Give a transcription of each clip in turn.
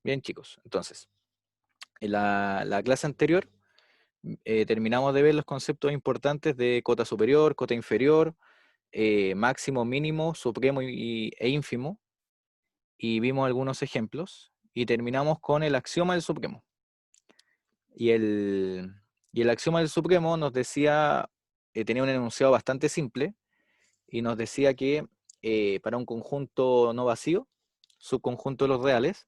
Bien, chicos. Entonces, en la clase anterior terminamos de ver los conceptos importantes de cota superior, cota inferior, máximo, mínimo, supremo e ínfimo, y vimos algunos ejemplos, y terminamos con el axioma del supremo. Y el axioma del supremo nos decía, tenía un enunciado bastante simple, y nos decía que para un conjunto no vacío, subconjunto de los reales,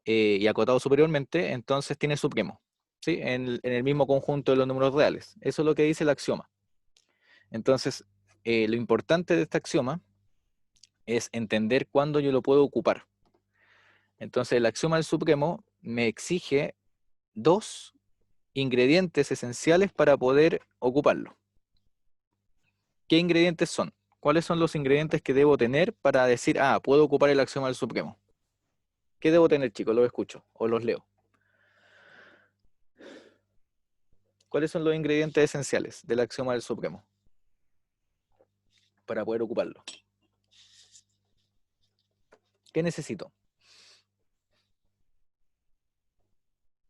y acotado superiormente, entonces tiene supremo, ¿sí? En el mismo conjunto de los números reales. Eso es lo que dice el axioma. Entonces, lo importante de este axioma es entender cuándo yo lo puedo ocupar. Entonces, el axioma del supremo me exige dos ingredientes esenciales para poder ocuparlo. ¿Qué ingredientes son? ¿Cuáles son los ingredientes que debo tener para decir, ah, puedo ocupar el axioma del supremo? ¿Qué debo tener, chicos? Los escucho o los leo. ¿Cuáles son los ingredientes esenciales del axioma del supremo para poder ocuparlo? ¿Qué necesito?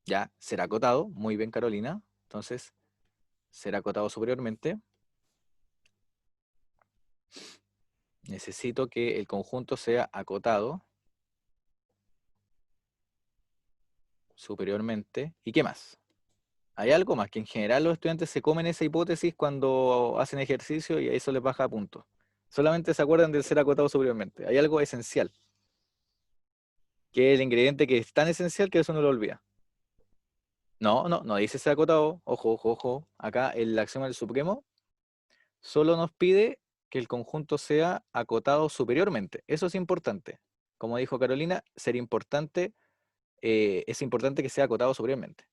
Ya, será acotado. Muy bien, Carolina. Entonces, será acotado superiormente. Necesito que el conjunto sea acotado superiormente. ¿Y qué más? Hay algo más, que en general los estudiantes se comen esa hipótesis cuando hacen ejercicio y a eso les baja a puntos. Solamente se acuerdan del ser acotado superiormente. Hay algo esencial, que es el ingrediente que es tan esencial que eso no lo olvida. No dice ser acotado. Ojo, ojo, ojo. Acá el axioma del supremo solo nos pide que el conjunto sea acotado superiormente. Eso es importante. Como dijo Carolina, es importante que sea acotado superiormente.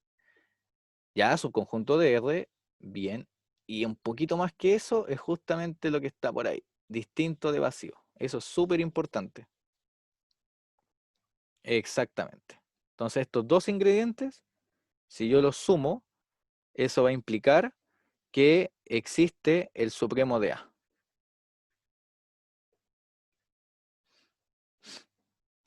Ya, subconjunto de R, bien. Y un poquito más que eso es justamente lo que está por ahí. Distinto de vacío. Eso es súper importante. Exactamente. Entonces estos dos ingredientes, si yo los sumo, eso va a implicar que existe el supremo de A.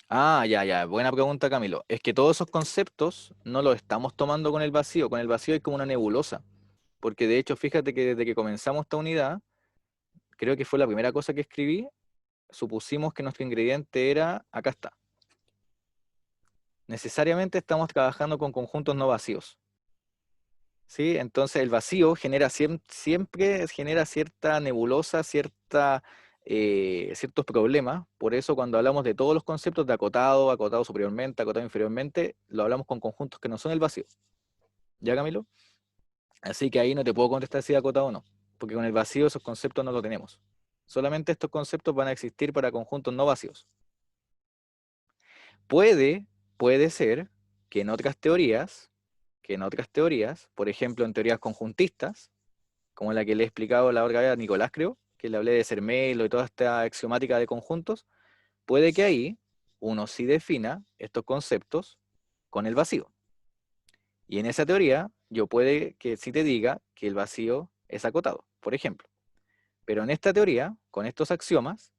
Ah, ya, buena pregunta, Camilo. Es que todos esos conceptos no los estamos tomando con el vacío. Con el vacío hay como una nebulosa. Porque de hecho, fíjate que desde que comenzamos esta unidad, creo que fue la primera cosa que escribí, supusimos que nuestro ingrediente era, acá está. Necesariamente estamos trabajando con conjuntos no vacíos. ¿Sí? Entonces el vacío genera siempre genera cierta nebulosa, ciertos problemas. Por eso cuando hablamos de todos los conceptos de acotado, acotado superiormente, acotado inferiormente, lo hablamos con conjuntos que no son el vacío. ¿Ya, Camilo? Así que ahí no te puedo contestar si es acotado o no, porque con el vacío esos conceptos no lo tenemos. Solamente estos conceptos van a existir para conjuntos no vacíos. Puede, puede ser que en otras teorías, por ejemplo en teorías conjuntistas, como la que le he explicado la otra vez a Nicolás, creo, que le hablé de Zermelo y toda esta axiomática de conjuntos, puede que ahí uno sí defina estos conceptos con el vacío. Y en esa teoría, yo puede que sí te diga que el vacío es acotado, por ejemplo. Pero en esta teoría, con estos axiomas,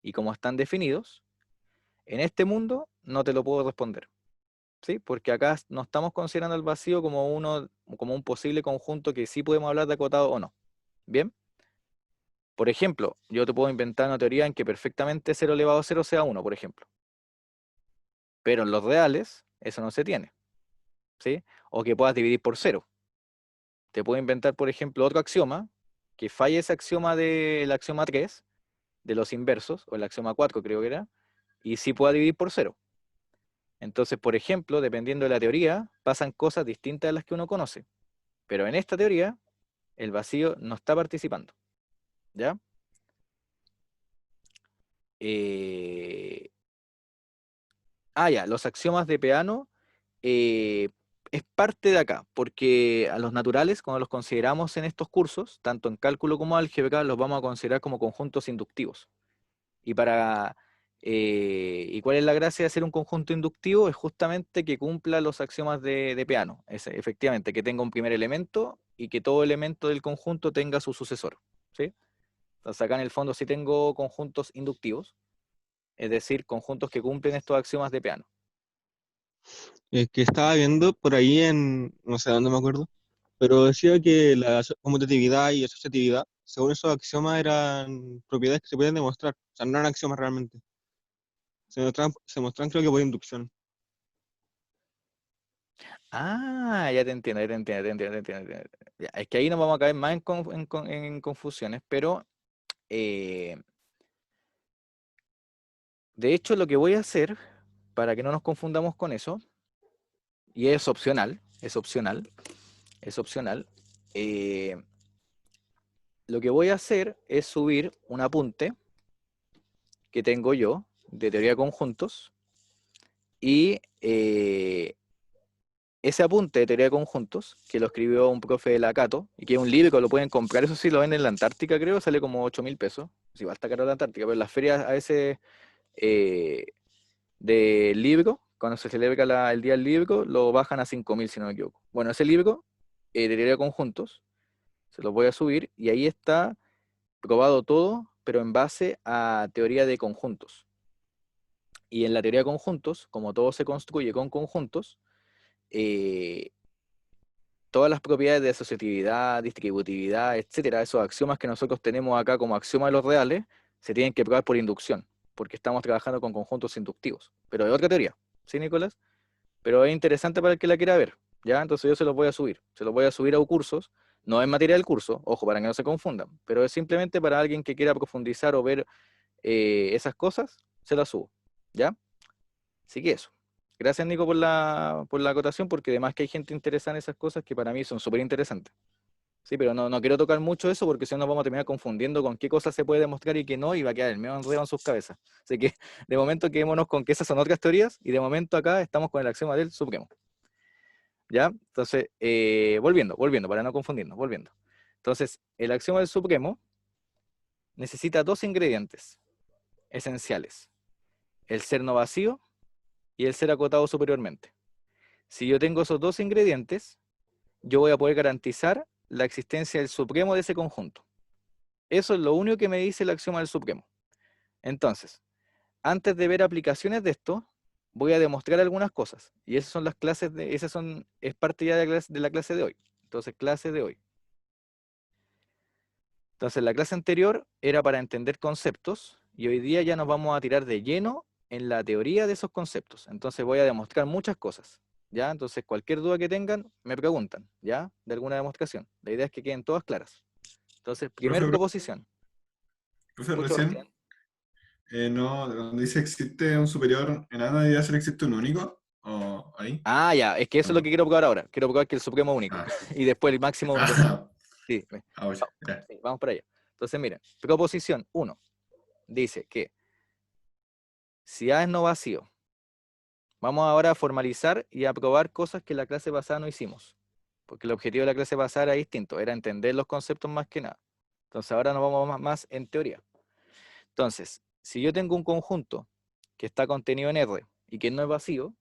y como están definidos, en este mundo no te lo puedo responder. ¿Sí? Porque acá no estamos considerando el vacío como un posible conjunto que sí podemos hablar de acotado o no. ¿Bien? Por ejemplo, yo te puedo inventar una teoría en que perfectamente 0 elevado a 0 sea 1, por ejemplo. Pero en los reales, eso no se tiene. ¿Sí? O que puedas dividir por 0. Te puedo inventar, por ejemplo, otro axioma que falle ese axioma del axioma 3, de los inversos, o el axioma 4 creo que era, y sí pueda dividir por 0. Entonces, por ejemplo, dependiendo de la teoría, pasan cosas distintas a las que uno conoce. Pero en esta teoría, el vacío no está participando. ¿Ya? Eh, ya, los axiomas de Peano es parte de acá, porque a los naturales, cuando los consideramos en estos cursos, tanto en cálculo como álgebra, los vamos a considerar como conjuntos inductivos. Y ¿y cuál es la gracia de hacer un conjunto inductivo? Es justamente que cumpla los axiomas de Peano. Efectivamente, que tenga un primer elemento y que todo elemento del conjunto tenga su sucesor. ¿Sí? Entonces acá en el fondo sí tengo conjuntos inductivos, es decir, conjuntos que cumplen estos axiomas de Peano. Que estaba viendo por ahí en, no sé dónde me acuerdo, pero decía que la conmutatividad y asociatividad, según esos axiomas, eran propiedades que se pueden demostrar. O sea, no eran axiomas realmente. Se muestran creo que por inducción. Ah, ya te entiendo, ya te entiendo, te entiendo, te entiendo, te entiendo. Ya, es que ahí nos vamos a caer más en confusiones, pero eh, de hecho lo que voy a hacer, para que no nos confundamos con eso, y es opcional, es opcional, es opcional, eh, lo que voy a hacer es subir un apunte que tengo yo de teoría de conjuntos y ese apunte de teoría de conjuntos, que lo escribió un profe de la Cato, y que es un libro que lo pueden comprar, eso sí lo venden en la Antártica, creo, sale como 8.000 pesos. Sí, va a estar caro la Antártica, pero en las ferias a veces eh, de libro, cuando se celebra el día del libro, lo bajan a 5.000, si no me equivoco. Bueno, ese libro de teoría de conjuntos, se los voy a subir, y ahí está probado todo, pero en base a teoría de conjuntos. Y en la teoría de conjuntos, como todo se construye con conjuntos, eh, todas las propiedades de asociatividad, distributividad, etcétera, esos axiomas que nosotros tenemos acá como axiomas de los reales, se tienen que probar por inducción, porque estamos trabajando con conjuntos inductivos. Pero de otra teoría, ¿sí, Nicolás? Pero es interesante para el que la quiera ver, ¿ya? Entonces yo se los voy a subir a cursos, no es materia del curso, ojo, para que no se confundan, pero es simplemente para alguien que quiera profundizar o ver esas cosas, se las subo, ¿ya? Así que eso. Gracias, Nico, por la acotación, porque además que hay gente interesada en esas cosas que para mí son súper interesantes. Sí, pero no quiero tocar mucho eso porque si no nos vamos a terminar confundiendo con qué cosas se puede demostrar y qué no, y va a quedar el medio enredo en sus cabezas. Así que de momento quedémonos con que esas son otras teorías y de momento acá estamos con el axioma del supremo. ¿Ya? Entonces, volviendo, para no confundirnos, volviendo. Entonces, el axioma del supremo necesita dos ingredientes esenciales: el ser no vacío y el ser acotado superiormente. Si yo tengo esos dos ingredientes, yo voy a poder garantizar la existencia del supremo de ese conjunto. Eso es lo único que me dice el axioma del supremo. Entonces, antes de ver aplicaciones de esto, voy a demostrar algunas cosas. Y esas son las clases es parte ya de la clase de hoy. Entonces, clase de hoy. Entonces, la clase anterior era para entender conceptos y hoy día ya nos vamos a tirar de lleno en la teoría de esos conceptos. Entonces, voy a demostrar muchas cosas. ¿Ya? Entonces, cualquier duda que tengan, me preguntan, ¿ya? De alguna demostración. La idea es que queden todas claras. Entonces, primer Profe, proposición. profe, Escucho recién. recién, no, donde dice existe un superior enano, debería ser existe un único, o ahí, Ah, ya, es que o eso es lo que no. quiero probar ahora. Quiero probar que el supremo es único. Ah, Y después el máximo es único también. ah, Sí, oye, ya. sí, vamos para allá. Entonces, miren, proposición uno dice que si A es no vacío, vamos ahora a formalizar y a probar cosas que la clase pasada no hicimos. Porque el objetivo de la clase pasada era distinto, era entender los conceptos más que nada. Entonces, ahora nos vamos más en teoría. Entonces, si yo tengo un conjunto que está contenido en R y que no es vacío,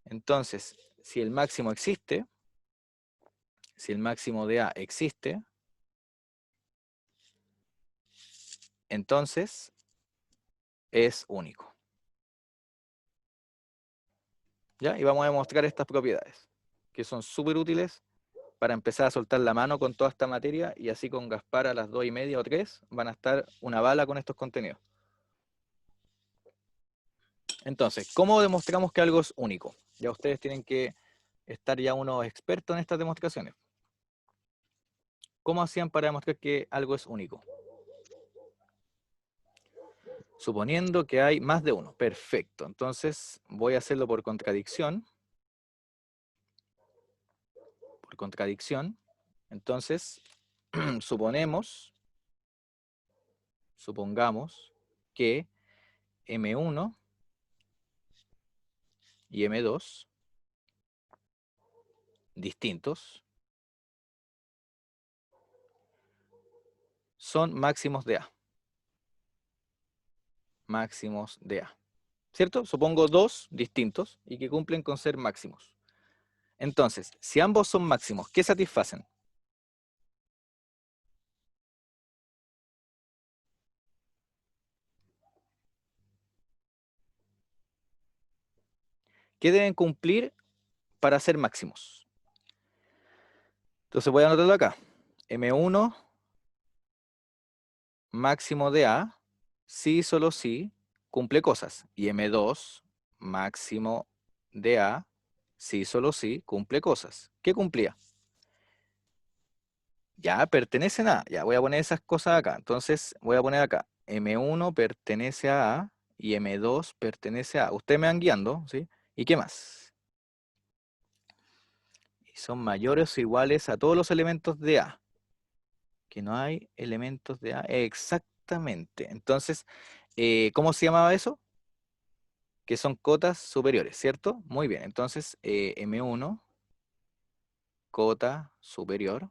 entonces, si el máximo existe, si el máximo de A existe, entonces es único. ¿Ya? Y vamos a demostrar estas propiedades, que son súper útiles para empezar a soltar la mano con toda esta materia y así con Gaspar a las 2:30 o 3 van a estar una bala con estos contenidos. Entonces, ¿cómo demostramos que algo es único? Ya ustedes tienen que estar ya unos expertos en estas demostraciones. ¿Cómo hacían para demostrar que algo es único? Suponiendo que hay más de uno. Perfecto. Entonces voy a hacerlo por contradicción. Por contradicción. Entonces, supongamos que M1 y M2, distintos, son máximos de A. Máximos de A. ¿Cierto? Supongo dos distintos y que cumplen con ser máximos. Entonces, si ambos son máximos, ¿qué satisfacen? ¿Qué deben cumplir para ser máximos? Entonces voy a anotarlo acá. M1 máximo de A, si solo si cumple cosas. Y M2 máximo de A, si solo si cumple cosas. ¿Qué cumplía? Ya pertenecen a A. Ya voy a poner esas cosas acá. Entonces voy a poner acá. M1 pertenece a A y M2 pertenece a A. Ustedes me van guiando, ¿sí? ¿Y qué más? Y son mayores o iguales a todos los elementos de A. Que no hay elementos de A. Exactamente. Entonces, ¿cómo se llamaba eso? Que son cotas superiores, ¿cierto? Muy bien. Entonces, M1, cota superior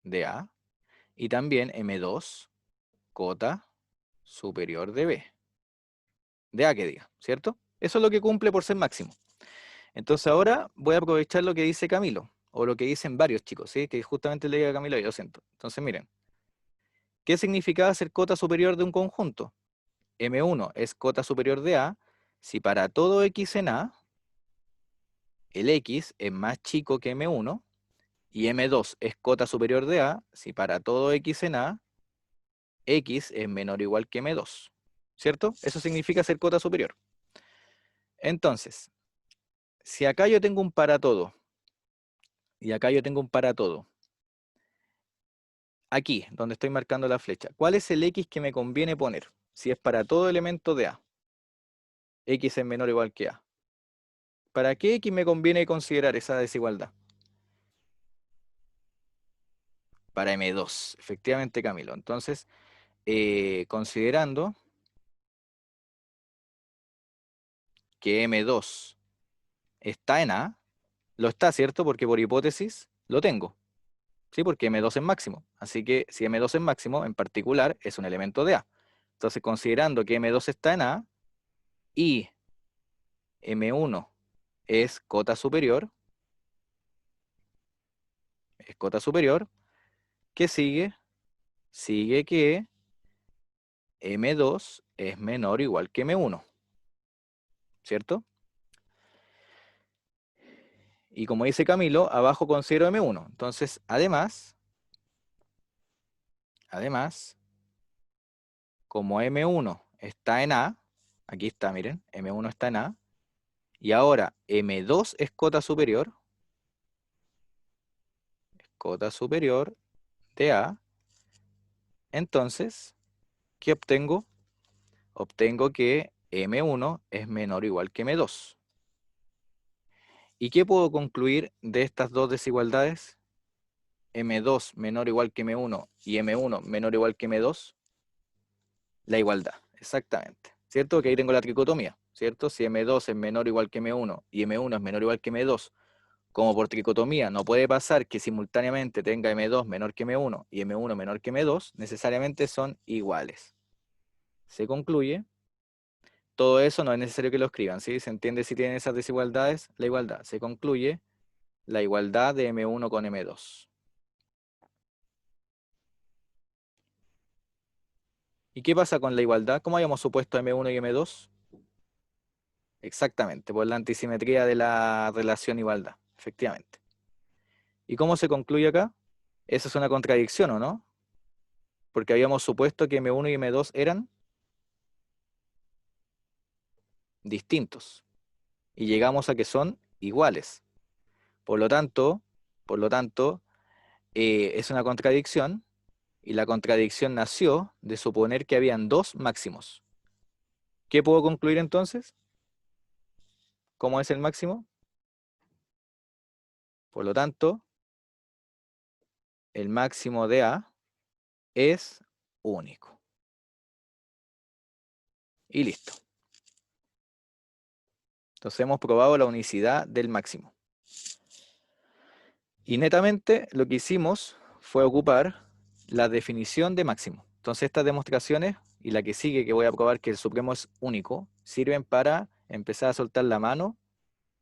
de A. Y también M2, cota superior de B. De A que diga, ¿cierto? Eso es lo que cumple por ser máximo. Entonces ahora voy a aprovechar lo que dice Camilo, o lo que dicen varios chicos, ¿sí? Que justamente le diga a Camilo, yo lo siento. Entonces miren, ¿qué significaba ser cota superior de un conjunto? M1 es cota superior de A si para todo X en A, el X es más chico que M1, y M2 es cota superior de A si para todo X en A, X es menor o igual que M2, ¿cierto? Eso significa ser cota superior. Entonces, si acá yo tengo un para todo, y acá yo tengo un para todo, aquí, donde estoy marcando la flecha, ¿cuál es el X que me conviene poner? Si es para todo elemento de A, X es menor o igual que A. ¿Para qué X me conviene considerar esa desigualdad? Para M2, efectivamente, Camilo. Entonces, considerando que M2 está en A, lo está, ¿cierto? Porque por hipótesis lo tengo, ¿sí? Porque M2 es máximo. Así que si M2 es máximo, en particular, es un elemento de A. Entonces, considerando que M2 está en A y M1 es cota superior, ¿qué sigue? Sigue que M2 es menor o igual que M1, ¿cierto? Y como dice Camilo, abajo considero M1. Entonces, además, como M1 está en A, aquí está, miren, M1 está en A, y ahora M2 es cota superior de A, entonces, ¿qué obtengo? Obtengo que M1 es menor o igual que M2. ¿Y qué puedo concluir de estas dos desigualdades? M2 menor o igual que M1 y M1 menor o igual que M2. La igualdad, exactamente. ¿Cierto? Que ahí tengo la tricotomía, ¿cierto? Si M2 es menor o igual que M1 y M1 es menor o igual que M2, como por tricotomía no puede pasar que simultáneamente tenga M2 menor que M1 y M1 menor que M2, necesariamente son iguales. Se concluye. Todo eso no es necesario que lo escriban, ¿sí? Se entiende si tienen esas desigualdades, la igualdad. Se concluye la igualdad de M1 con M2. ¿Y qué pasa con la igualdad? ¿Cómo habíamos supuesto M1 y M2? Exactamente, por la antisimetría de la relación igualdad, efectivamente. ¿Y cómo se concluye acá? Eso es una contradicción, ¿o no? Porque habíamos supuesto que M1 y M2 eran distintos. Y llegamos a que son iguales. Por lo tanto, es una contradicción, y la contradicción nació de suponer que habían dos máximos. ¿Qué puedo concluir entonces? ¿Cómo es el máximo? Por lo tanto, el máximo de A es único. Y listo. Entonces hemos probado la unicidad del máximo. Y netamente lo que hicimos fue ocupar la definición de máximo. Entonces estas demostraciones y la que sigue, que voy a probar que el supremo es único, sirven para empezar a soltar la mano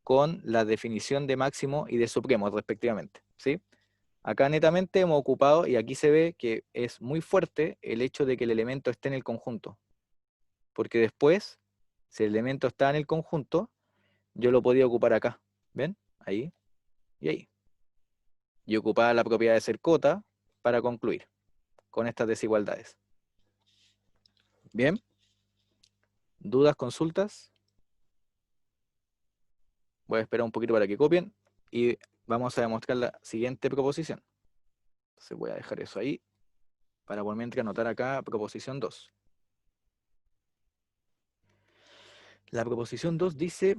con la definición de máximo y de supremo respectivamente, ¿sí? Acá netamente hemos ocupado, y aquí se ve que es muy fuerte el hecho de que el elemento esté en el conjunto. Porque después, si el elemento está en el conjunto, yo lo podía ocupar acá. ¿Ven? Ahí y ahí. Y ocupaba la propiedad de ser cota para concluir con estas desigualdades. ¿Bien? ¿Dudas, consultas? Voy a esperar un poquito para que copien y vamos a demostrar la siguiente proposición. Entonces voy a dejar eso ahí para por mientras anotar acá proposición 2. La proposición 2 dice,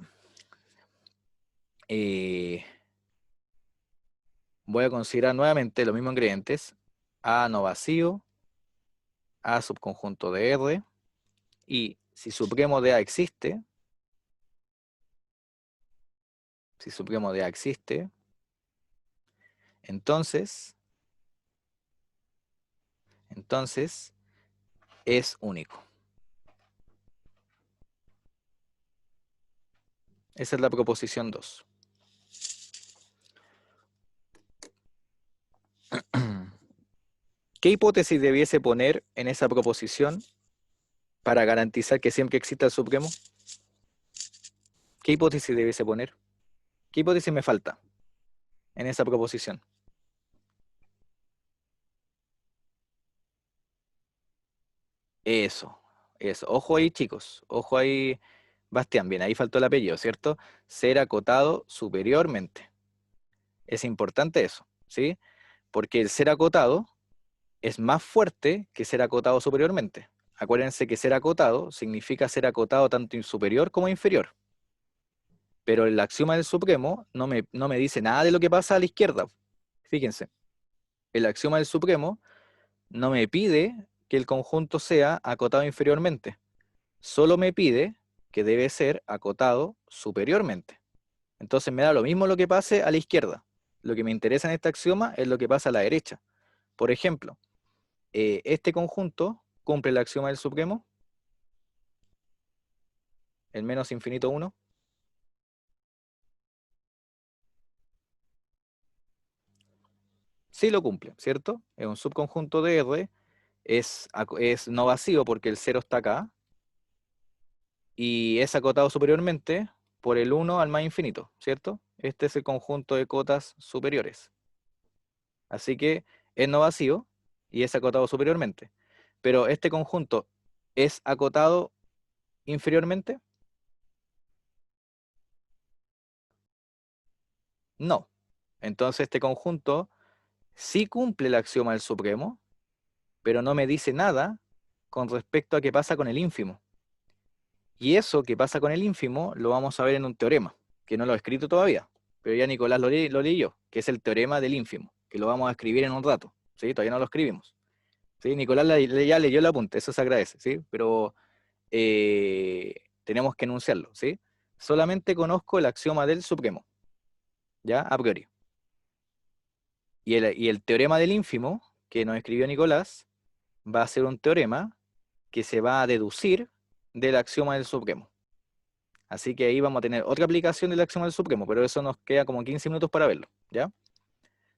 voy a considerar nuevamente los mismos ingredientes, A no vacío, A subconjunto de R, y si supremo de A existe, entonces es único. Esa es la proposición 2. ¿Qué hipótesis debiese poner en esa proposición para garantizar que siempre exista el supremo? ¿Qué hipótesis debiese poner? ¿Qué hipótesis me falta en esa proposición? Eso. Ojo ahí, chicos. Ojo ahí, Bastián. Bien, ahí faltó el apellido, ¿cierto? Ser acotado superiormente. Es importante eso, ¿sí? Porque el ser acotado es más fuerte que ser acotado superiormente. Acuérdense que ser acotado significa ser acotado tanto superior como inferior. Pero el axioma del supremo no me dice nada de lo que pasa a la izquierda. Fíjense, el axioma del supremo no me pide que el conjunto sea acotado inferiormente. Solo me pide que debe ser acotado superiormente. Entonces me da lo mismo lo que pase a la izquierda. Lo que me interesa en este axioma es lo que pasa a la derecha. Por ejemplo, este conjunto cumple el axioma del supremo, el menos infinito 1. Sí lo cumple, ¿cierto? Es un subconjunto de R, es no vacío porque el 0 está acá, y es acotado superiormente por el 1 al más infinito, ¿cierto? Este es el conjunto de cotas superiores. Así que es no vacío y es acotado superiormente. Pero este conjunto es acotado inferiormente. No. Entonces este conjunto sí cumple el axioma del supremo, pero no me dice nada con respecto a qué pasa con el ínfimo. Y eso que pasa con el ínfimo lo vamos a ver en un teorema, que no lo he escrito todavía, pero ya Nicolás lo leí yo, que es el teorema del ínfimo, que lo vamos a escribir en un rato, ¿sí? Todavía no lo escribimos. ¿Sí? Nicolás ya leyó el apunte, eso se agradece, ¿sí? Pero tenemos que enunciarlo, ¿sí? Solamente conozco el axioma del supremo, ¿ya? A priori. Y el teorema del ínfimo, que nos escribió Nicolás, va a ser un teorema que se va a deducir del axioma del supremo. Así que ahí vamos a tener otra aplicación del axioma del supremo, pero eso nos queda como 15 minutos para verlo, ¿ya?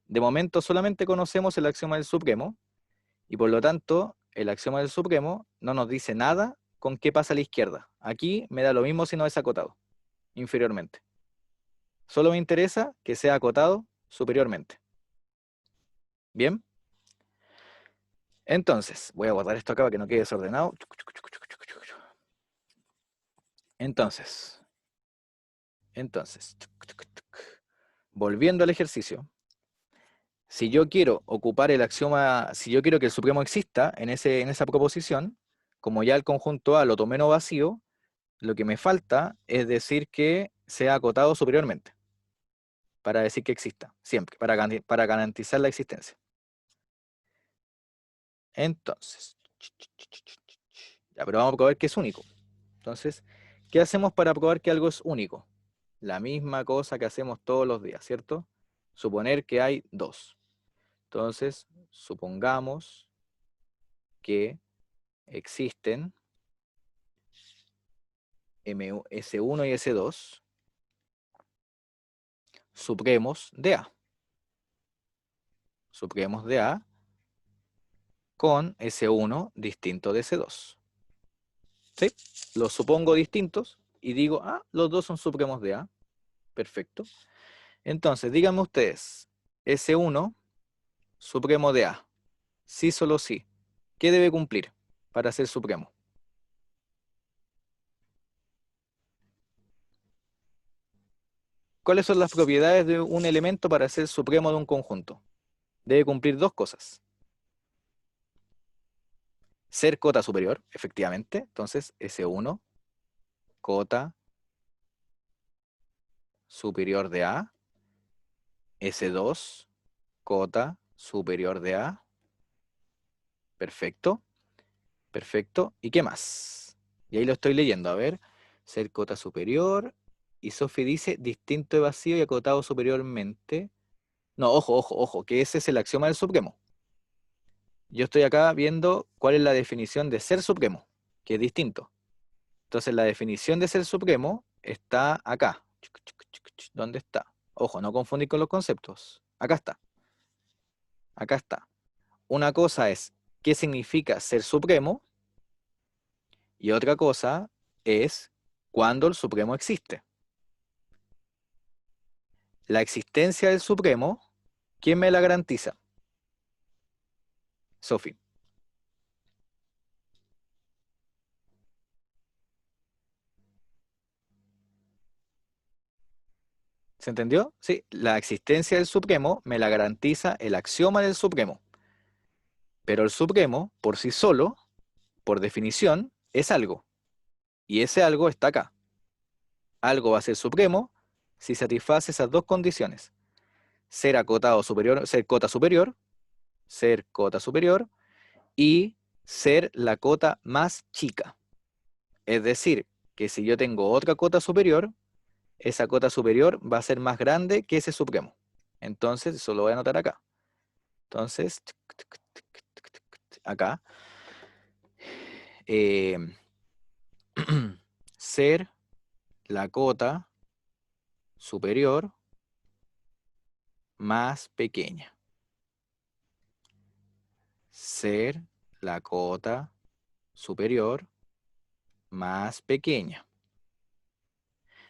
De momento solamente conocemos el axioma del supremo, y por lo tanto, el axioma del supremo no nos dice nada con qué pasa a la izquierda. Aquí me da lo mismo si no es acotado, inferiormente. Solo me interesa que sea acotado superiormente. ¿Bien? Entonces, voy a guardar esto acá para que no quede desordenado. Entonces, volviendo al ejercicio, si yo quiero ocupar el axioma, si yo quiero que el supremo exista en esa proposición, como ya el conjunto A lo tomé no vacío, lo que me falta es decir que sea acotado superiormente, para decir que exista, siempre, para garantizar la existencia. Entonces, ya, pero vamos a probar que es único. Entonces, ¿qué hacemos para probar que algo es único? La misma cosa que hacemos todos los días, ¿cierto? Suponer que hay dos. Entonces, supongamos que existen S1 y S2 supremos de A. Supremos de A con S1 distinto de S2. ¿Sí? Los supongo distintos y digo, ah, los dos son supremos de A. Perfecto. Entonces, díganme ustedes, S1, supremo de A. Sí, solo sí. ¿Qué debe cumplir para ser supremo? ¿Cuáles son las propiedades de un elemento para ser supremo de un conjunto? Debe cumplir dos cosas. Ser cota superior, efectivamente. Entonces, S1, cota superior de A. S2, cota superior de A. Perfecto. Perfecto. ¿Y qué más? Y ahí lo estoy leyendo. A ver. Ser cota superior. Y Sophie dice distinto de vacío y acotado superiormente. No, ojo, ojo, ojo, que ese es el axioma del supremo. Yo estoy acá viendo cuál es la definición de ser supremo, que es distinto. Entonces la definición de ser supremo está acá. ¿Dónde está? Ojo, no confundir con los conceptos. Acá está. Acá está. Una cosa es qué significa ser supremo y otra cosa es cuándo el supremo existe. La existencia del supremo, ¿quién me la garantiza? Sophie. ¿Se entendió? Sí, la existencia del supremo me la garantiza el axioma del supremo. Pero el supremo, por sí solo, por definición, es algo. Y ese algo está acá. Algo va a ser supremo si satisface esas dos condiciones. Ser acotado superior, ser cota superior y ser la cota más chica. Es decir, que si yo tengo otra cota superior, esa cota superior va a ser más grande que ese supremo. Entonces, eso lo voy a anotar acá. Entonces, acá, eh, ser la cota superior más pequeña. Ser la cota superior más pequeña.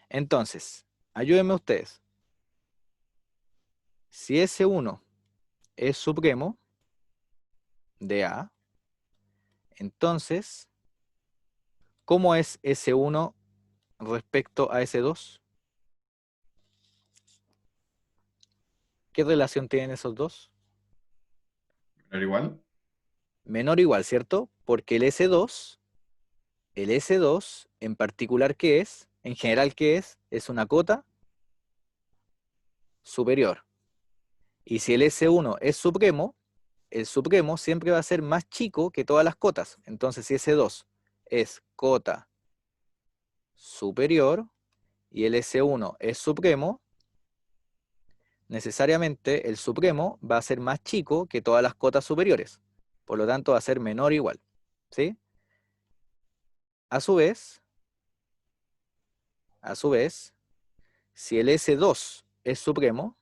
Entonces, ayúdenme ustedes. Si S1 es supremo de A, entonces, ¿cómo es S1 respecto a S2? ¿Qué relación tienen esos dos? ¿Era igual? Menor o igual, ¿cierto? Porque el S2 en particular, ¿qué es? En general, ¿qué es? Es una cota superior. Y si el S1 es supremo, el supremo siempre va a ser más chico que todas las cotas. Entonces, si S2 es cota superior y el S1 es supremo, necesariamente el supremo va a ser más chico que todas las cotas superiores. Por lo tanto, va a ser menor o igual. ¿Sí? A su vez, si el S2 es supremo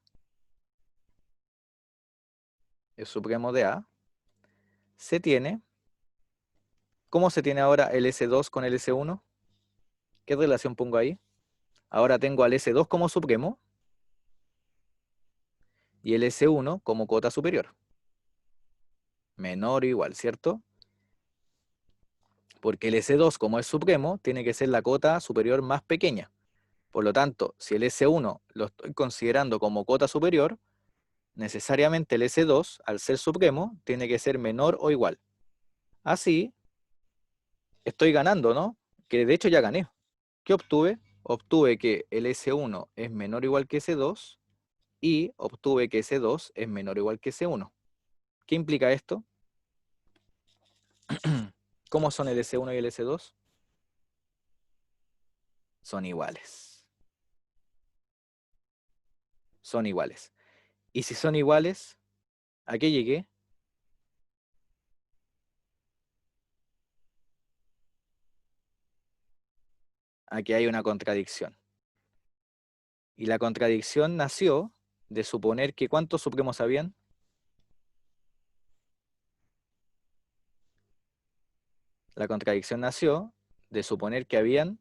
de A, se tiene, ¿cómo se tiene ahora el S2 con el S1? ¿Qué relación pongo ahí? Ahora tengo al S2 como supremo y el S1 como cota superior. Menor o igual, ¿cierto? Porque el S2, como es supremo, tiene que ser la cota superior más pequeña. Por lo tanto, si el S1 lo estoy considerando como cota superior, necesariamente el S2, al ser supremo, tiene que ser menor o igual. Así, estoy ganando, ¿no? Que de hecho ya gané. ¿Qué obtuve? Obtuve que el S1 es menor o igual que S2 y obtuve que S2 es menor o igual que S1. ¿Qué implica esto? ¿Cómo son el S1 y el S2? Son iguales. Son iguales. Y si son iguales, ¿a qué llegué? A que hay una contradicción. Y la contradicción nació de suponer que ¿cuántos supremos habían? La contradicción nació de suponer que habían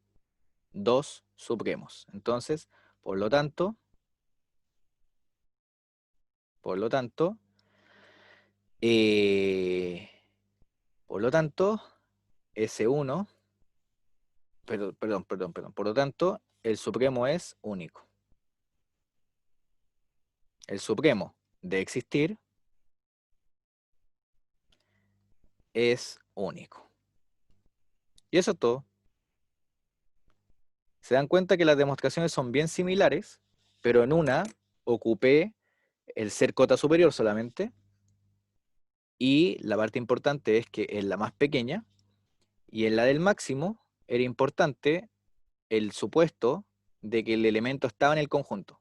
dos supremos. Entonces, por lo tanto, eh, S1, perdón, por lo tanto, el supremo es único. El supremo de existir es único. Y eso es todo. Se dan cuenta que las demostraciones son bien similares, pero en una ocupé el ser cota superior solamente, y la parte importante es que en la más pequeña, y en la del máximo era importante el supuesto de que el elemento estaba en el conjunto.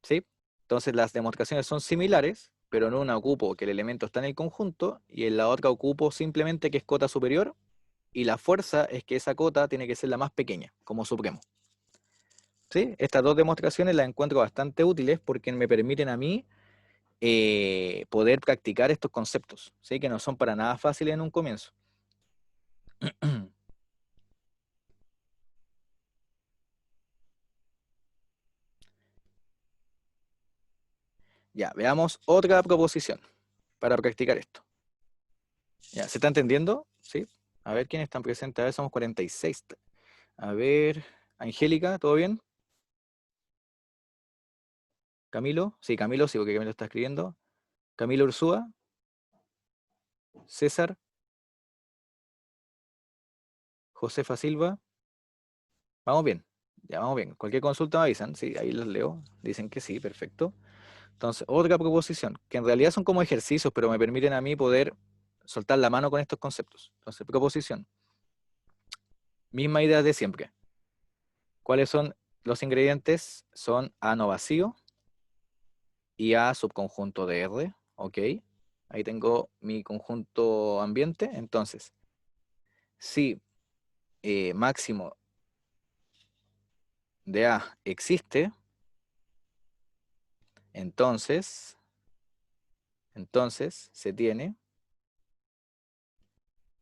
¿Sí? Entonces las demostraciones son similares, pero en una ocupo que el elemento está en el conjunto, y en la otra ocupo simplemente que es cota superior, y la fuerza es que esa cota tiene que ser la más pequeña, como supremo. ¿Sí? Estas dos demostraciones las encuentro bastante útiles porque me permiten a mí poder practicar estos conceptos, ¿sí? Que no son para nada fáciles en un comienzo. Ya, veamos otra proposición para practicar esto. Ya, ¿se está entendiendo? ¿Sí? A ver quiénes están presentes. A ver, somos 46. A ver, Angélica, ¿todo bien? ¿Camilo? Sí, Camilo, sí, porque Camilo está escribiendo. Camilo Ursúa. César. Josefa Silva. Vamos bien. Ya, vamos bien. Cualquier consulta me avisan. Sí, ahí los leo. Dicen que sí, perfecto. Entonces, otra proposición, que en realidad son como ejercicios, pero me permiten a mí poder soltar la mano con estos conceptos. Entonces, proposición. Misma idea de siempre. ¿Cuáles son los ingredientes? Son A no vacío y A subconjunto de R. Ok. Ahí tengo mi conjunto ambiente. Entonces, si máximo de A existe, entonces se tiene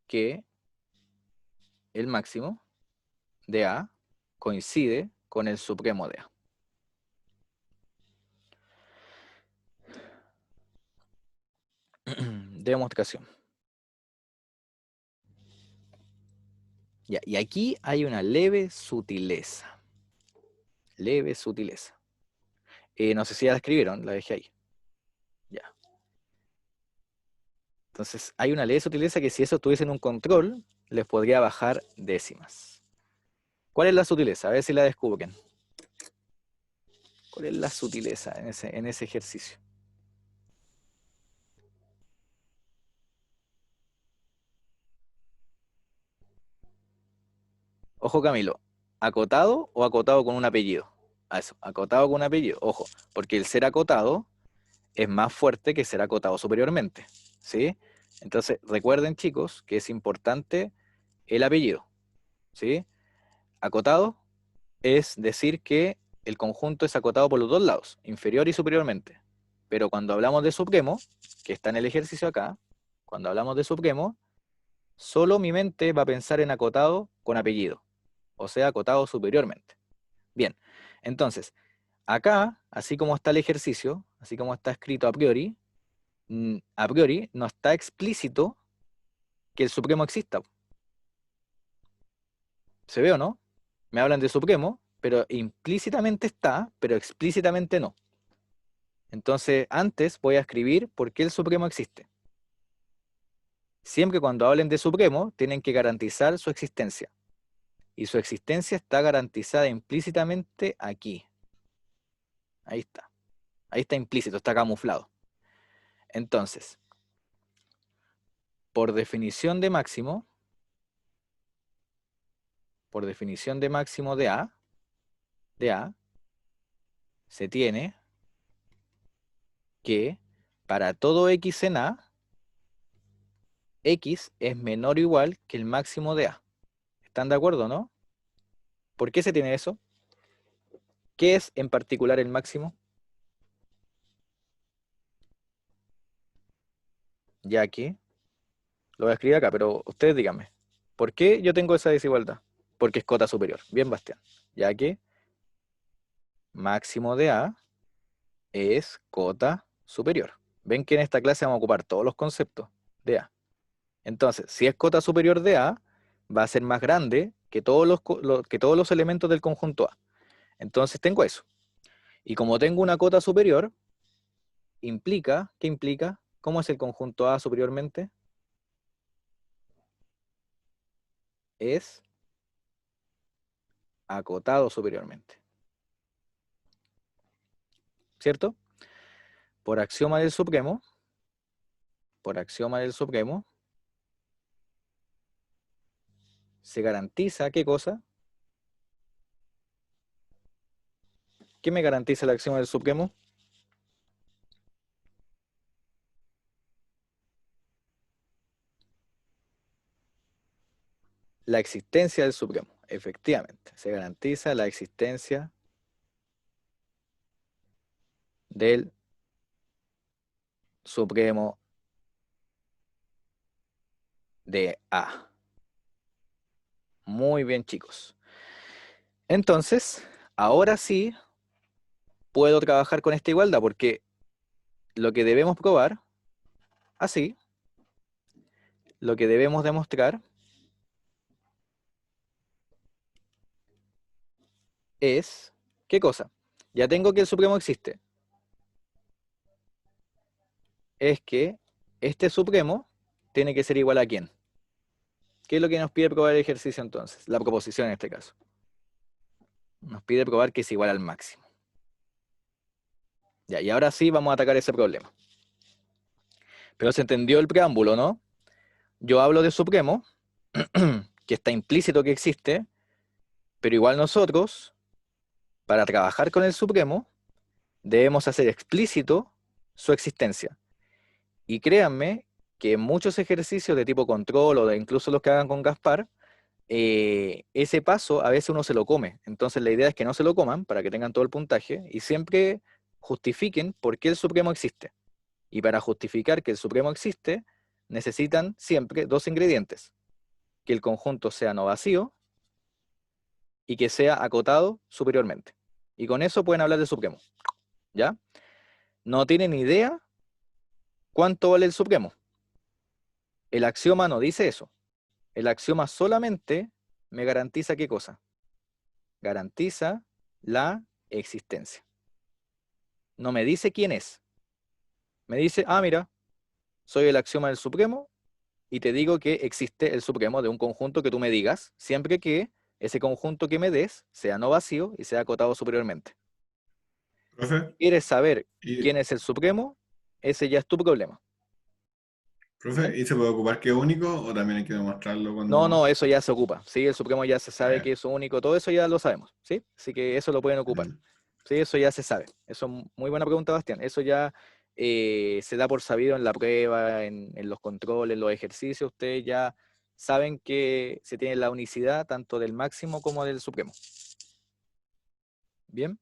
que el máximo de A coincide con el supremo de A. Demostración. Ya, y aquí hay una leve sutileza. Leve sutileza. No sé si ya la escribieron, la dejé ahí. Ya. Entonces, hay una leve sutileza que si eso estuviese en un control, les podría bajar décimas. ¿Cuál es la sutileza? A ver si la descubren. ¿Cuál es la sutileza en ese ejercicio? Ojo, Camilo. ¿Acotado o acotado con un apellido? A eso, acotado con un apellido. Ojo, porque el ser acotado es más fuerte que ser acotado superiormente. ¿Sí? Entonces, recuerden, chicos, que es importante el apellido. ¿Sí? Acotado es decir que el conjunto es acotado por los dos lados, inferior y superiormente. Pero cuando hablamos de supremo, que está en el ejercicio acá, cuando hablamos de supremo, solo mi mente va a pensar en acotado con apellido, o sea, acotado superiormente. Bien, entonces, acá, así como está el ejercicio, así como está escrito a priori no está explícito que el supremo exista. ¿Se ve o no? Me hablan de supremo, pero implícitamente está, pero explícitamente no. Entonces, antes voy a escribir por qué el supremo existe. Siempre cuando hablen de supremo, tienen que garantizar su existencia. Y su existencia está garantizada implícitamente aquí. Ahí está. Ahí está implícito, está camuflado. Entonces, por definición de máximo de A, se tiene que para todo x en A, x es menor o igual que el máximo de A. ¿Están de acuerdo, no? ¿Por qué se tiene eso? ¿Qué es en particular el máximo? Ya que, lo voy a escribir acá, pero ustedes díganme, ¿por qué yo tengo esa desigualdad? porque es cota superior. Bien, Bastián. Ya que máximo de A es cota superior. Ven que en esta clase vamos a ocupar todos los conceptos de A. Entonces, si es cota superior de A, va a ser más grande que que todos los elementos del conjunto A. Entonces tengo eso. Y como tengo una cota superior, implica, ¿qué implica? ¿Cómo es el conjunto A superiormente? Es acotado superiormente. ¿Cierto? Por axioma del supremo, se garantiza, ¿qué cosa? ¿Qué me garantiza el axioma del supremo? La existencia del supremo, efectivamente. Se garantiza la existencia del supremo de A. Muy bien, chicos. Entonces, ahora sí puedo trabajar con esta igualdad, porque lo que debemos probar, así, lo que debemos demostrar es, ¿qué cosa? Ya tengo que el supremo existe. Es que este supremo tiene que ser igual a ¿quién? ¿Qué es lo que nos pide probar el ejercicio entonces? La proposición en este caso. Nos pide probar que es igual al máximo. Ya, y ahora sí vamos a atacar ese problema. Pero se entendió el preámbulo, ¿no? Yo hablo de supremo, que está implícito que existe, pero igual nosotros, para trabajar con el supremo, debemos hacer explícito su existencia. Y créanme que en muchos ejercicios de tipo control o de incluso los que hagan con Gaspar, ese paso a veces uno se lo come. Entonces la idea es que no se lo coman para que tengan todo el puntaje y siempre justifiquen por qué el supremo existe. Y para justificar que el supremo existe, necesitan siempre dos ingredientes. Que el conjunto sea no vacío y que sea acotado superiormente. Y con eso pueden hablar de supremo. ¿Ya? No tienen idea cuánto vale el supremo. El axioma no dice eso. El axioma solamente me garantiza ¿qué cosa? Garantiza la existencia. No me dice quién es. Me dice, ah, mira, soy el axioma del supremo y te digo que existe el supremo de un conjunto que tú me digas, siempre que ese conjunto que me des sea no vacío y sea acotado superiormente. Profe, ¿Quieres saber y, quién es el supremo? Ese ya es tu problema. ¿Bien? profe, ¿y se puede ocupar que es único o también hay que demostrarlo No, no, cuando... eso ya se ocupa. Sí, el supremo ya se Ah, sabe ya, que es único, todo eso ya lo sabemos, ¿sí? Así que eso lo pueden ocupar. ya. Sí, eso ya se sabe. Eso es muy buena pregunta, Bastián. Eso ya se da por sabido en la prueba, en los controles, en los ejercicios. Ustedes ya saben que se tiene la unicidad tanto del máximo como del supremo. ¿Bien?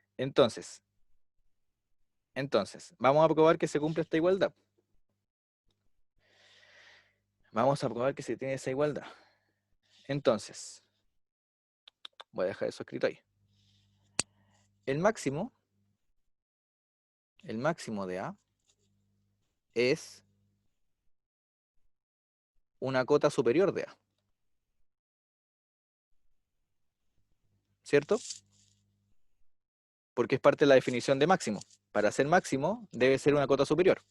Entonces, vamos a probar que se cumple esta igualdad. Vamos a probar que se tiene esa igualdad. Entonces, voy a dejar eso escrito ahí. El máximo de A es una cota superior de A, ¿cierto? Porque es parte de la definición de máximo. Para ser máximo debe ser una cota superior.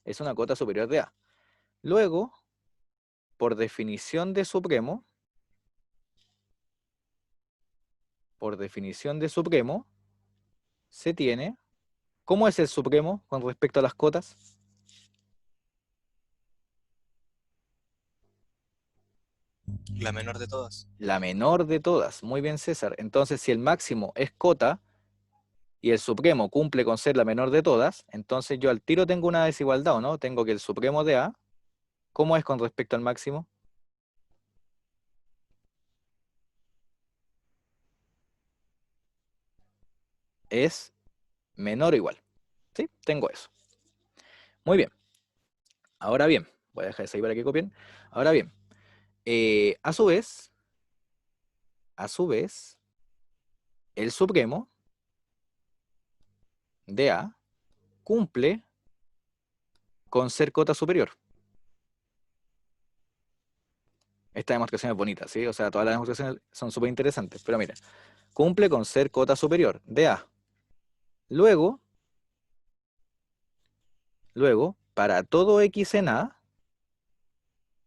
Es una cota superior de A. Luego, por definición de supremo, se tiene... ¿Cómo es el supremo con respecto a las cotas? La menor de todas. La menor de todas. Muy bien, César. Entonces, si el máximo es cota y el supremo cumple con ser la menor de todas, entonces yo al tiro tengo una desigualdad, ¿o no? Tengo que el supremo de A, ¿cómo es con respecto al máximo? Es menor o igual. ¿Sí? Tengo eso. Muy bien. Ahora bien, voy a dejar eso ahí para que copien. Ahora bien, A su vez, el supremo de A cumple con ser cota superior. Esta demostración es bonita, ¿sí? O sea, todas las demostraciones son súper interesantes, pero mira, cumple con ser cota superior de A. Luego, para todo X en A,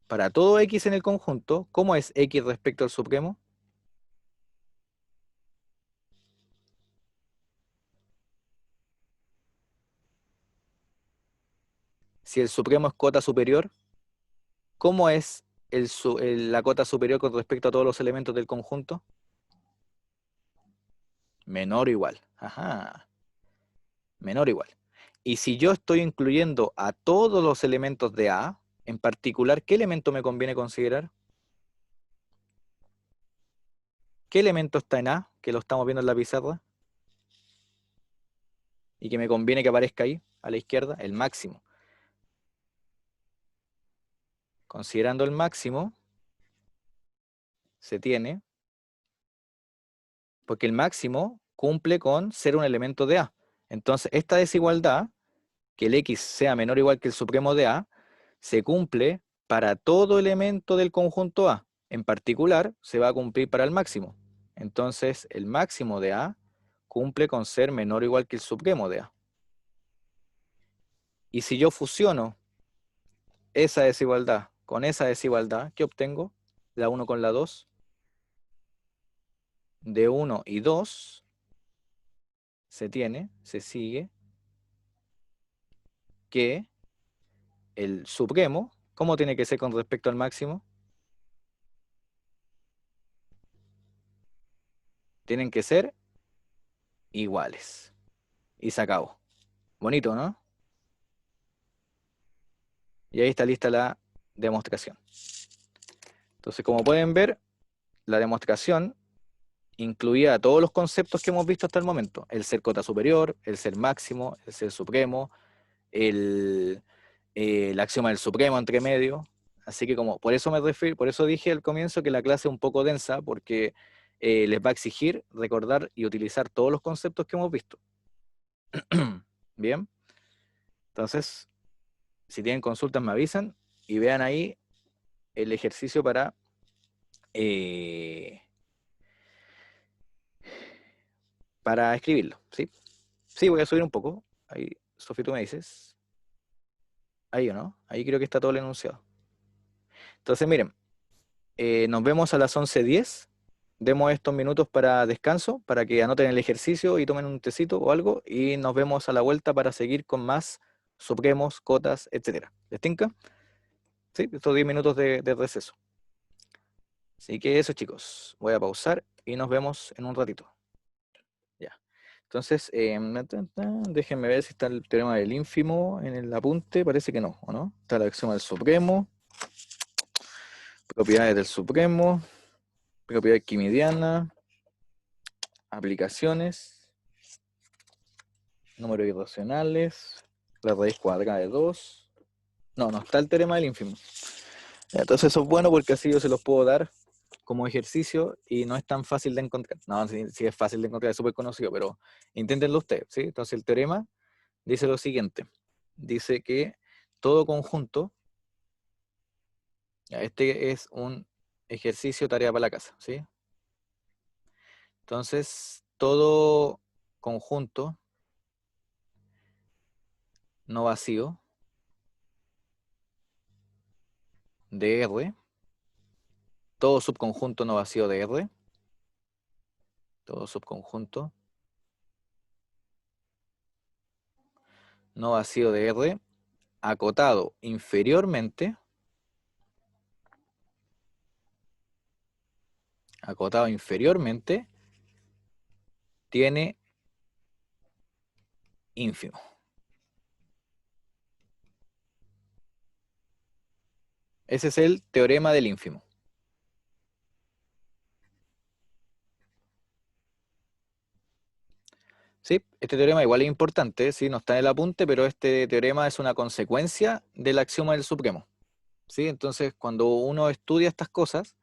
para todo X en el conjunto, ¿cómo es X respecto al supremo? Si el supremo es cota superior, ¿cómo es la cota superior con respecto a todos los elementos del conjunto? Menor o igual. Ajá. Menor o igual. Y si yo estoy incluyendo a todos los elementos de A, en particular, ¿qué elemento me conviene considerar? ¿Qué elemento está en A, que lo estamos viendo en la pizarra? Y que me conviene que aparezca ahí, a la izquierda, el máximo. Considerando el máximo, se tiene, porque el máximo cumple con ser un elemento de A. Entonces, esta desigualdad, que el X sea menor o igual que el supremo de A, se cumple para todo elemento del conjunto A. En particular, se va a cumplir para el máximo. Entonces, el máximo de A cumple con ser menor o igual que el supremo de A. Y si yo fusiono esa desigualdad con esa desigualdad, ¿qué obtengo? La 1 con la 2. De 1 y 2 se sigue que el supremo, ¿cómo tiene que ser con respecto al máximo? Tienen que ser iguales. Y se acabó. Bonito, ¿no? Y ahí está lista la demostración. Entonces, como pueden ver, la demostración incluía todos los conceptos que hemos visto hasta el momento. El ser cota superior, el ser máximo, el ser supremo, el axioma del supremo entre medio. Así que por eso dije al comienzo que la clase es un poco densa, porque les va a exigir recordar y utilizar todos los conceptos que hemos visto. Bien. Entonces, si tienen consultas me avisan y vean ahí el ejercicio para escribirlo, ¿sí? Sí, voy a subir un poco. Ahí, Sofía, tú me dices. Ahí o no. Ahí creo que está todo el enunciado. Entonces, miren, nos vemos a las 11:10. Demos estos minutos para descanso, para que anoten el ejercicio y tomen un tecito o algo. Y nos vemos a la vuelta para seguir con más supremos, cotas, etc. ¿Les tinca? Sí, estos 10 minutos de receso. Así que eso, chicos. Voy a pausar y nos vemos en un ratito. Ya. Entonces, déjenme ver si está el teorema del ínfimo en el apunte. Parece que no, ¿o no? Está la axioma del supremo, propiedades del supremo, propiedad quimidiana, aplicaciones, números irracionales, la raíz cuadrada de 2. No está el teorema del ínfimo. Entonces eso es bueno porque así yo se los puedo dar como ejercicio y no es tan fácil de encontrar. No, sí es fácil de encontrar, es súper conocido, pero inténtenlo ustedes, ¿sí? Entonces el teorema dice lo siguiente. Dice que todo conjunto, este es un ejercicio, tarea para la casa, ¿sí? Entonces, todo conjunto no vacío de R, todo subconjunto no vacío de R, todo subconjunto no vacío de R, acotado inferiormente, tiene ínfimo. Ese es el teorema del ínfimo. Sí, este teorema igual es importante, ¿sí? No está en el apunte, pero este teorema es una consecuencia del axioma del supremo. ¿sí? Entonces, cuando uno estudia estas cosas,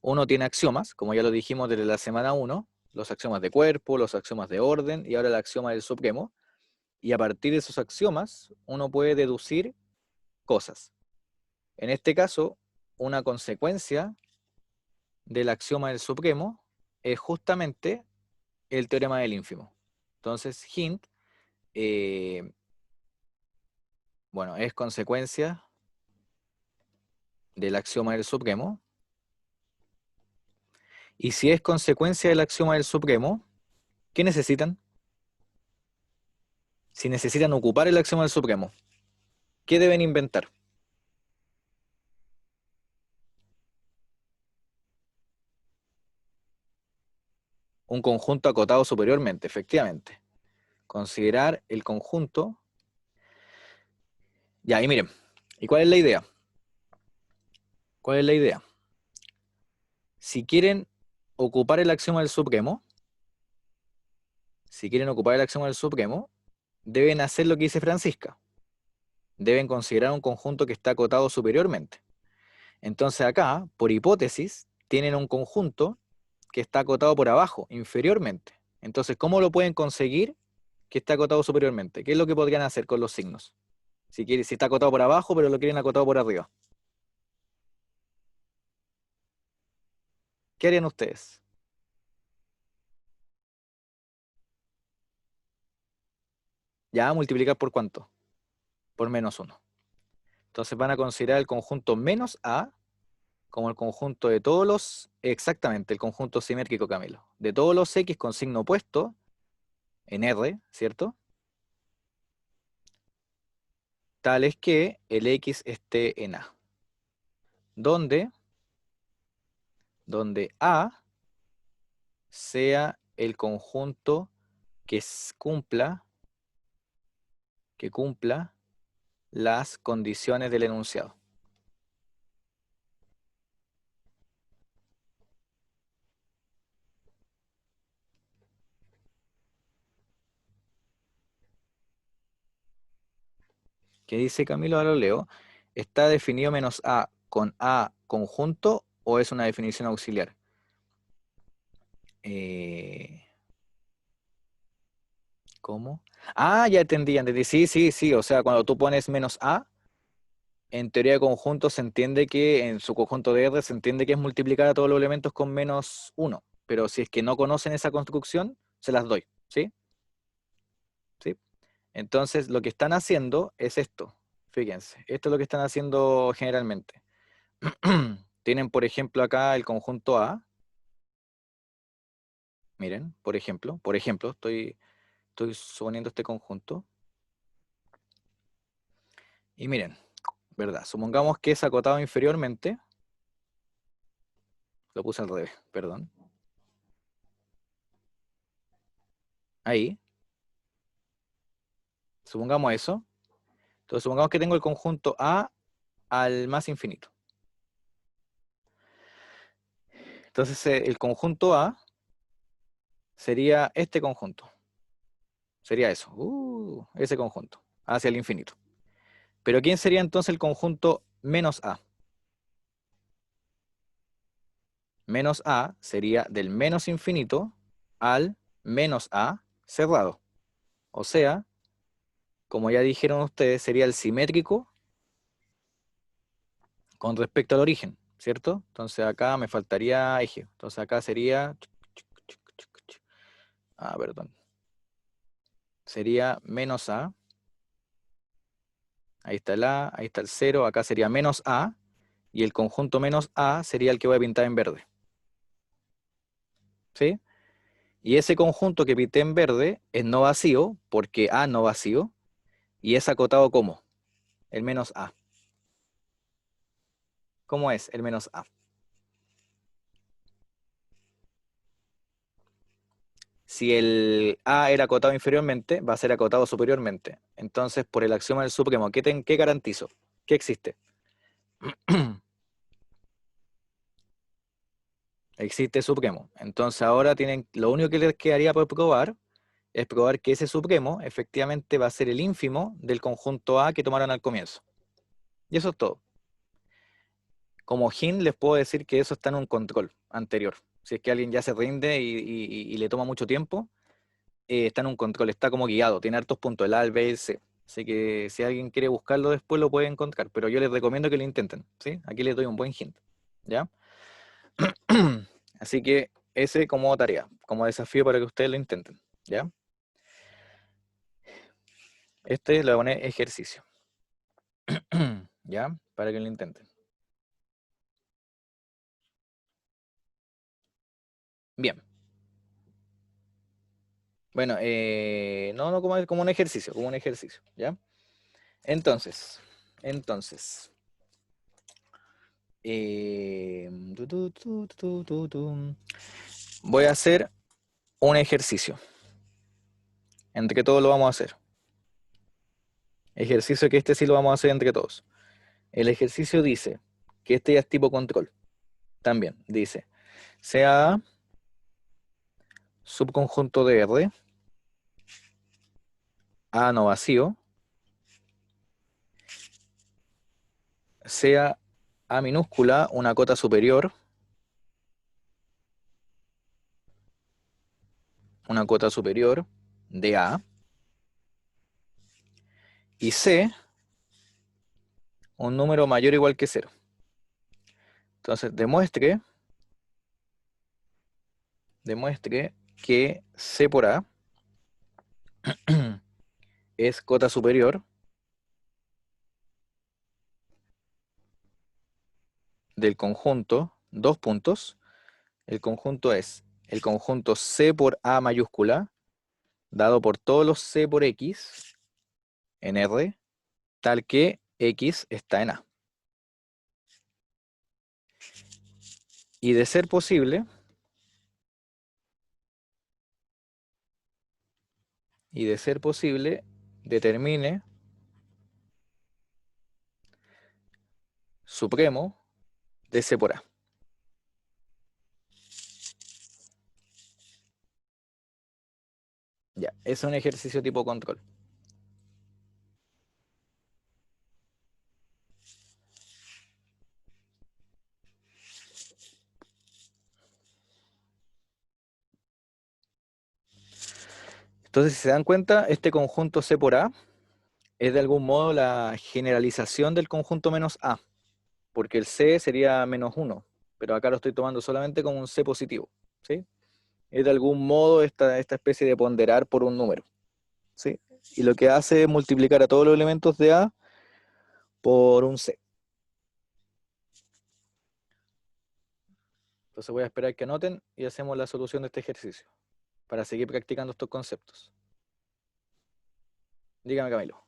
uno tiene axiomas, como ya lo dijimos desde la semana 1, los axiomas de cuerpo, los axiomas de orden y ahora el axioma del supremo. Y a partir de esos axiomas, uno puede deducir cosas. En este caso, una consecuencia del axioma del supremo es justamente el teorema del ínfimo. Entonces, hint, bueno, es consecuencia del axioma del supremo. Y si es consecuencia del axioma del supremo, ¿qué necesitan? Si necesitan ocupar el axioma del supremo, ¿qué deben inventar? Un conjunto acotado superiormente, efectivamente. Considerar el conjunto. Ya, y miren, ¿y cuál es la idea? ¿Cuál es la idea? Si quieren ocupar el axioma del supremo, deben hacer lo que dice Francisca. Deben considerar un conjunto que está acotado superiormente. Entonces acá, por hipótesis, tienen un conjunto que está acotado por abajo, inferiormente. Entonces, ¿cómo lo pueden conseguir que está acotado superiormente? ¿Qué es lo que podrían hacer con los signos? Si está acotado por abajo, pero lo quieren acotado por arriba. ¿Qué harían ustedes? Ya, multiplicar por ¿cuánto? Por -1. Entonces van a considerar el conjunto menos A como el conjunto de todos los, exactamente, el conjunto simétrico, Camilo, de todos los X con signo opuesto en R, ¿cierto? Tales que el X esté en A. Donde A sea el conjunto que cumpla las condiciones del enunciado. ¿Qué dice Camilo? Ahora lo leo. ¿Está definido menos A con A conjunto o es una definición auxiliar? ¿Cómo? Ah, ya entendí, ya entendí. Sí. O sea, cuando tú pones menos A, en teoría de conjunto se entiende que, en su conjunto de R, se entiende que es multiplicar a todos los elementos con -1. Pero si es que no conocen esa construcción, se las doy. ¿Sí? ¿Sí? Entonces, lo que están haciendo es esto. Fíjense, esto es lo que están haciendo generalmente. Tienen, por ejemplo, acá el conjunto A. Miren, por ejemplo, estoy suponiendo este conjunto. Y miren, ¿verdad? Supongamos que es acotado inferiormente. Lo puse al revés, perdón. Ahí. Supongamos eso. Entonces, supongamos que tengo el conjunto A al más infinito. Entonces, el conjunto A sería este conjunto. Sería eso. Ese conjunto. Hacia el infinito. Pero ¿quién sería entonces el conjunto menos A? Menos A sería del menos infinito al menos A cerrado. O sea, como ya dijeron ustedes, sería el simétrico con respecto al origen, ¿cierto? Entonces acá me faltaría eje. Entonces acá sería... perdón. Sería menos A. Ahí está el A, ahí está el 0. Acá sería menos A. Y el conjunto menos A sería el que voy a pintar en verde. ¿Sí? Y ese conjunto que pinté en verde es no vacío, porque A no vacío. Y es acotado como el menos A. ¿Cómo es el menos A? Si el A era acotado inferiormente, va a ser acotado superiormente. Entonces, por el axioma del supremo, ¿qué garantizo? ¿Qué existe? Existe supremo. Entonces ahora lo único que les quedaría por probar es probar que ese supremo efectivamente va a ser el ínfimo del conjunto A que tomaron al comienzo. Y eso es todo. como hint les puedo decir que eso está en un control anterior. Si es que alguien ya se rinde y le toma mucho tiempo, está en un control, está como guiado, tiene hartos puntos, el A, el B, el C. Así que si alguien quiere buscarlo después lo puede encontrar, pero yo les recomiendo que lo intenten, ¿sí? Aquí les doy un buen hint, ¿ya? Así que ese como tarea, como desafío para que ustedes lo intenten, ¿ya? Este le voy a poner ejercicio, ¿ya? Para que lo intenten. Bien. Bueno, no como un ejercicio, ¿ya? Entonces, eh, voy a hacer un ejercicio. Entre todos lo vamos a hacer. Ejercicio que este sí lo vamos a hacer entre todos. El ejercicio dice que este ya es tipo control. También dice, sea A, subconjunto de R, A no vacío, sea A minúscula, una cota superior, de A, y C, un número mayor o igual que 0. Entonces, demuestre que C por A es cota superior del conjunto, dos puntos. El conjunto es el conjunto C por A mayúscula, dado por todos los C por X en R, tal que X está en A. Y de ser posible, determine supremo de C por A. Ya, es un ejercicio tipo control. Entonces, si se dan cuenta, este conjunto C por A es de algún modo la generalización del conjunto menos A, porque el C sería menos 1, pero acá lo estoy tomando solamente como un C positivo, ¿sí? Es de algún modo esta especie de ponderar por un número, ¿sí? Y lo que hace es multiplicar a todos los elementos de A por un C. Entonces voy a esperar que anoten y hacemos la solución de este ejercicio, para seguir practicando estos conceptos. Dígame, Camilo.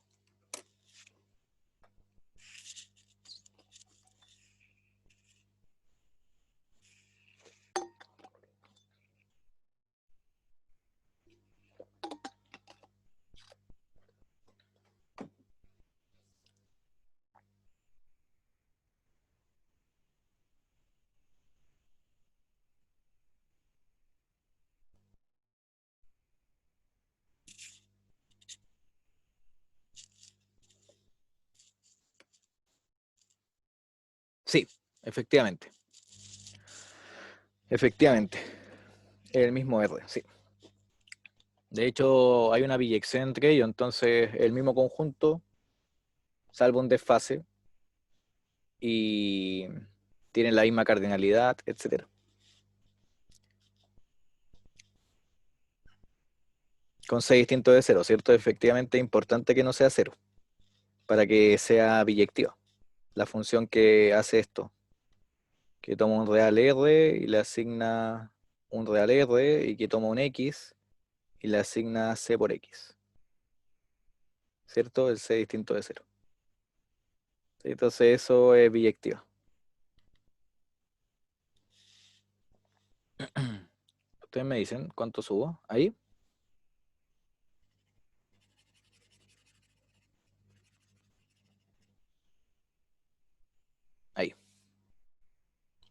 Sí, efectivamente. Efectivamente. El mismo R, sí. De hecho, hay una biyección entre ellos, entonces el mismo conjunto, salvo un desfase, y tienen la misma cardinalidad, etc. Con C distinto de 0, ¿cierto? Efectivamente es importante que no sea 0, para que sea biyectiva. La función que hace esto, que toma un real R y le asigna un real R, y que toma un X y le asigna C por X, ¿cierto? El C distinto de 0. ¿Sí? Entonces eso es biyectiva. Ustedes me dicen cuánto subo ahí. Ahí.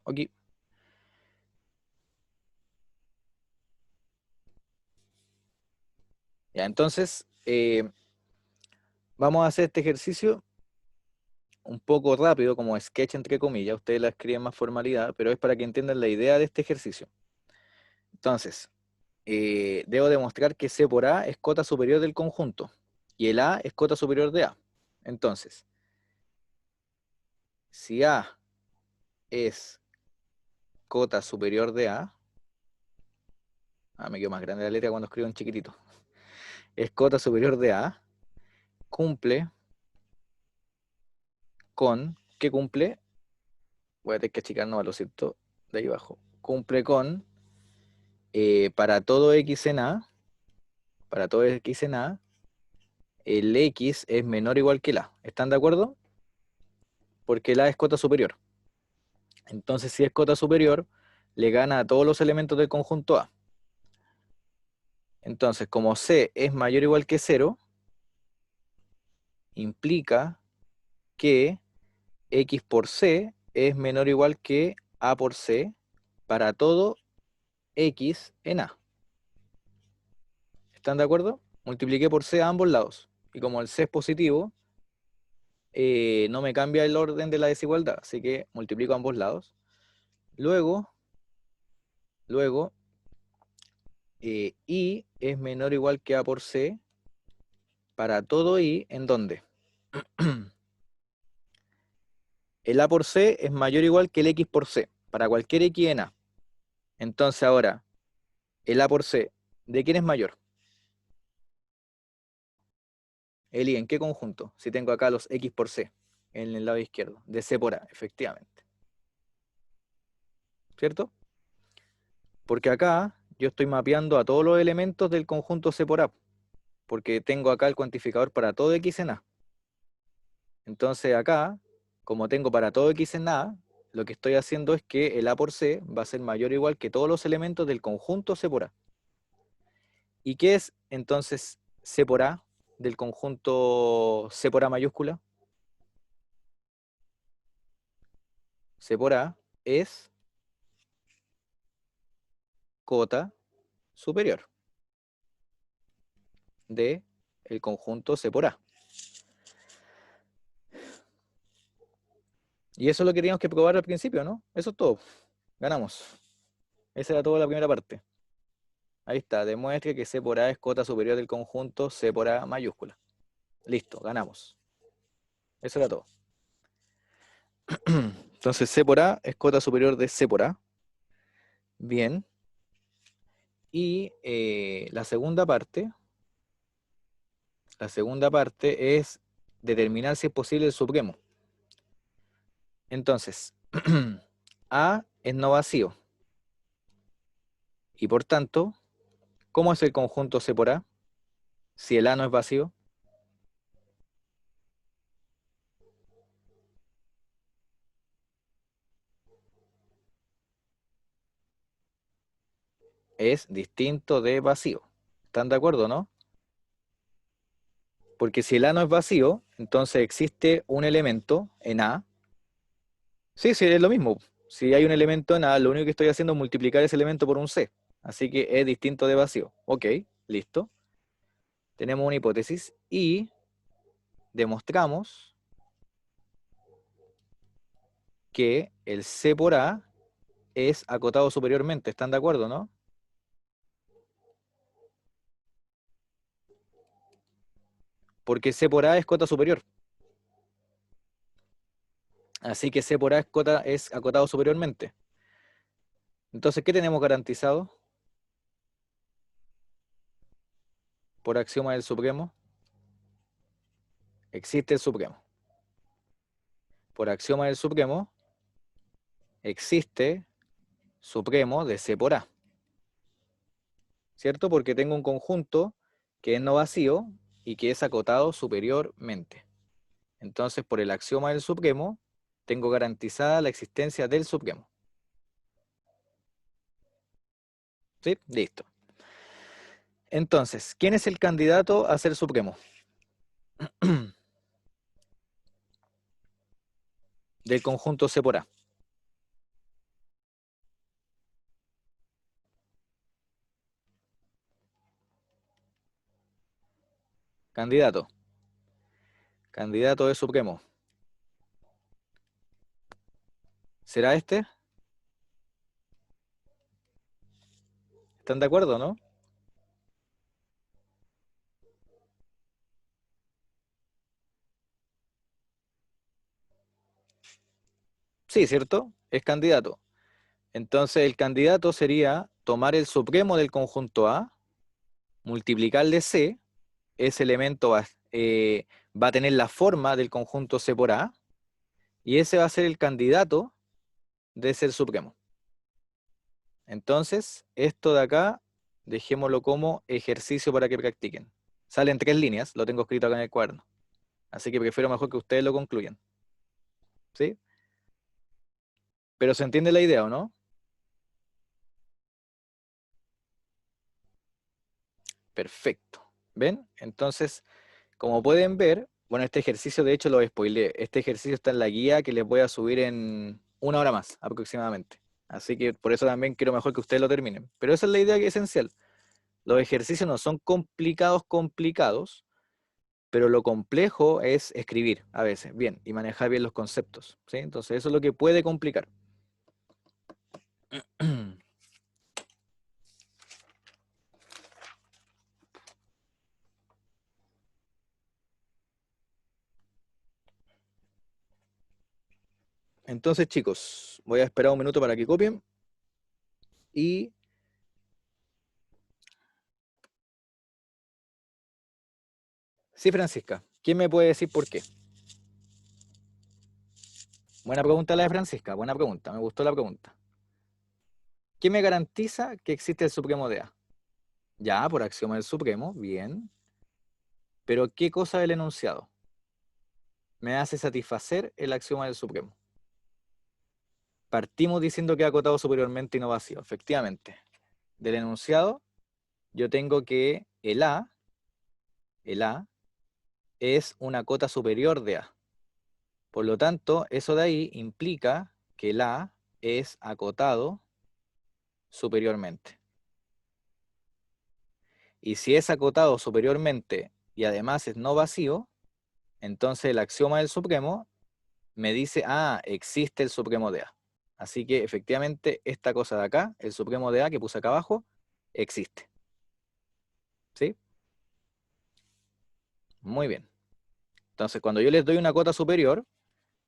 Ok. Ya, entonces vamos a hacer este ejercicio un poco rápido, como sketch entre comillas, ustedes la escriben más formalidad, pero es para que entiendan la idea de este ejercicio. Entonces, debo demostrar que C por A es cota superior del conjunto, y el A es cota superior de A. Entonces, si A es cota superior de A, me quedo más grande la letra cuando escribo en chiquitito, es cota superior de A, cumple con, ¿qué cumple? Voy a tener que achicar, no, lo siento, de ahí abajo. Cumple con, para todo X en A, para todo X en A, el X es menor o igual que el A. ¿Están de acuerdo? Porque el A es cota superior. Entonces, si es cota superior, le gana a todos los elementos del conjunto A. Entonces, como C es mayor o igual que 0, implica que X por C es menor o igual que A por C para todo X en A. ¿Están de acuerdo? Multipliqué por C a ambos lados. Y como el C es positivo, no me cambia el orden de la desigualdad. Así que multiplico a ambos lados. Luego, I es menor o igual que A por C para todo I, ¿en dónde? El A por C es mayor o igual que el X por C, para cualquier X en A. Entonces ahora, el A por C, ¿de quién es mayor? El I, ¿en qué conjunto? Si tengo acá los X por C, en el lado izquierdo, de C por A, efectivamente. ¿Cierto? Porque acá yo estoy mapeando a todos los elementos del conjunto C por A, porque tengo acá el cuantificador para todo X en A. Entonces acá, como tengo para todo X en A, lo que estoy haciendo es que el A por C va a ser mayor o igual que todos los elementos del conjunto C por A. ¿Y qué es entonces C por A del conjunto C por A mayúscula? C por A es cota superior de el conjunto C por A. Y eso es lo que teníamos que probar al principio, ¿no? Eso es todo. Ganamos. Esa era toda la primera parte. Ahí está, demuestre que C por A es cota superior del conjunto C por A mayúscula. Listo, ganamos. Eso era todo. Entonces C por A es cota superior de C por A. Bien. Y la segunda parte es determinar si es posible el supremo. Entonces, A es no vacío. Y por tanto, ¿cómo es el conjunto C por A? Si el A no es vacío. Es distinto de vacío. ¿Están de acuerdo, no? Porque si el A no es vacío, entonces existe un elemento en A. Sí, sí, es lo mismo. Si hay un elemento en A, lo único que estoy haciendo es multiplicar ese elemento por un C. Así que es distinto de vacío. Ok, listo. Tenemos una hipótesis y demostramos que el C por A es acotado superiormente. ¿Están de acuerdo, no? Porque C por A es cota superior. Así que C por A es acotado superiormente. Entonces, ¿qué tenemos garantizado? Por axioma del supremo. Existe el supremo. Por axioma del supremo, existe supremo de C por A. ¿Cierto? Porque tengo un conjunto que es no vacío y que es acotado superiormente. Entonces, por el axioma del supremo, tengo garantizada la existencia del supremo. ¿Sí? Listo. Entonces, ¿quién es el candidato a ser supremo? Del conjunto C por A. Candidato. Candidato de supremo. ¿Será este? ¿Están de acuerdo, no? Sí, ¿cierto? Es candidato. Entonces el candidato sería tomar el supremo del conjunto A, multiplicarle C, ese elemento va a tener la forma del conjunto C por A, y ese va a ser el candidato de ser supremo. Entonces, esto de acá, dejémoslo como ejercicio para que practiquen. Salen 3 líneas, lo tengo escrito acá en el cuaderno. Así que prefiero mejor que ustedes lo concluyan. ¿Sí? Pero se entiende la idea, ¿o no? Perfecto. ¿Ven? Entonces, como pueden ver, bueno, este ejercicio de hecho lo spoileé. Este ejercicio está en la guía que les voy a subir en 1 hora más, aproximadamente. Así que por eso también quiero mejor que ustedes lo terminen. Pero esa es la idea que es esencial. Los ejercicios no son complicados, pero lo complejo es escribir a veces, bien, y manejar bien los conceptos, ¿sí? Entonces eso es lo que puede complicar. Entonces, chicos, voy a esperar un minuto para que copien. Y sí, Francisca, ¿quién me puede decir por qué? Buena pregunta la de Francisca, buena pregunta, me gustó la pregunta. ¿Qué me garantiza que existe el supremo de A? Ya, por axioma del supremo, bien. Pero ¿qué cosa del enunciado me hace satisfacer el axioma del supremo? Partimos diciendo que ha acotado superiormente y no vacío, efectivamente. Del enunciado, yo tengo que el A es una cota superior de A. Por lo tanto, eso de ahí implica que el A es acotado superiormente. Y si es acotado superiormente y además es no vacío, entonces el axioma del supremo me dice, ah, existe el supremo de A. Así que efectivamente esta cosa de acá, el supremo de A que puse acá abajo, existe. ¿Sí? Muy bien. Entonces cuando yo les doy una cota superior,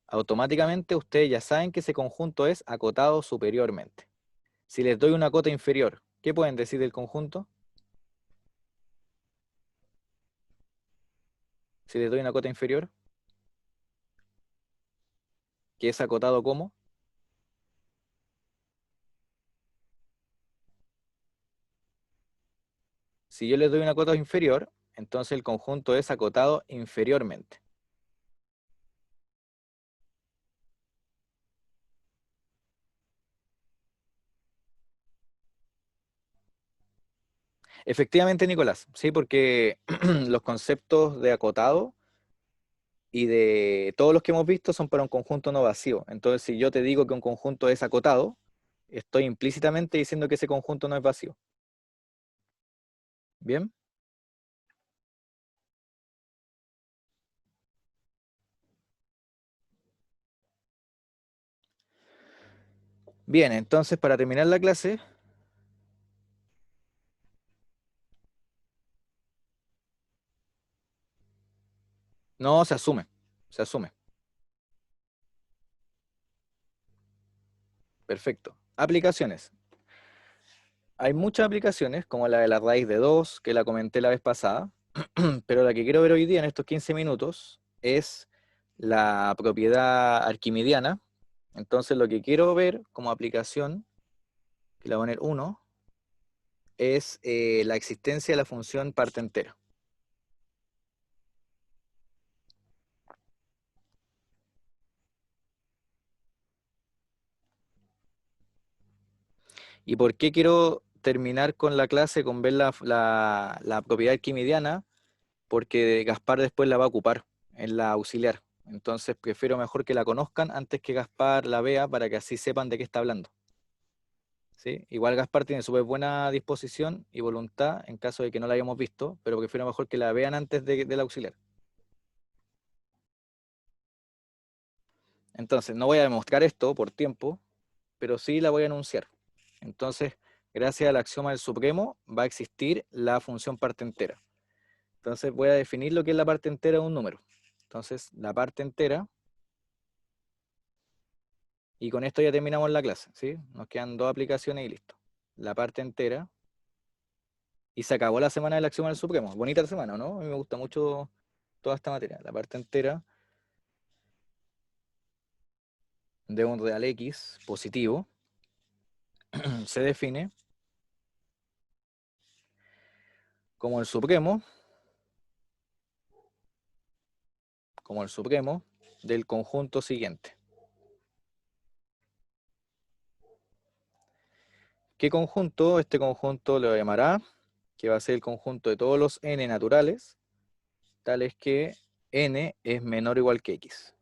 automáticamente ustedes ya saben que ese conjunto es acotado superiormente. Si les doy una cota inferior, ¿qué pueden decir del conjunto? Si les doy una cota inferior, ¿qué es acotado como? Si yo les doy una cota inferior, entonces el conjunto es acotado inferiormente. Efectivamente, Nicolás, sí, porque los conceptos de acotado y de todos los que hemos visto son para un conjunto no vacío. Entonces, si yo te digo que un conjunto es acotado, estoy implícitamente diciendo que ese conjunto no es vacío. ¿Bien? Bien, entonces para terminar la clase, no se asume, se asume. Perfecto. Aplicaciones. Hay muchas aplicaciones, como la de la raíz de 2, que la comenté la vez pasada, pero la que quiero ver hoy día en estos 15 minutos es la propiedad arquimidiana. Entonces lo que quiero ver como aplicación, que la voy a poner 1, es la existencia de la función parte entera. ¿Y por qué quiero terminar con la clase con ver la propiedad arquimidiana? Porque Gaspar después la va a ocupar en la auxiliar. Entonces prefiero mejor que la conozcan antes que Gaspar la vea para que así sepan de qué está hablando. ¿Sí? Igual Gaspar tiene súper buena disposición y voluntad en caso de que no la hayamos visto, pero prefiero mejor que la vean antes del auxiliar. Entonces, no voy a demostrar esto por tiempo, pero sí la voy a enunciar. Entonces, gracias al axioma del supremo, va a existir la función parte entera. Entonces, voy a definir lo que es la parte entera de un número. Entonces, la parte entera, y con esto ya terminamos la clase, ¿sí? Nos quedan 2 aplicaciones y listo. La parte entera, y se acabó la semana del axioma del supremo. Bonita semana, ¿no? A mí me gusta mucho toda esta materia. La parte entera de un real X positivo se define como el supremo del conjunto siguiente. ¿Qué conjunto? Este conjunto lo llamará, que va a ser el conjunto de todos los n naturales, tales que n es menor o igual que x.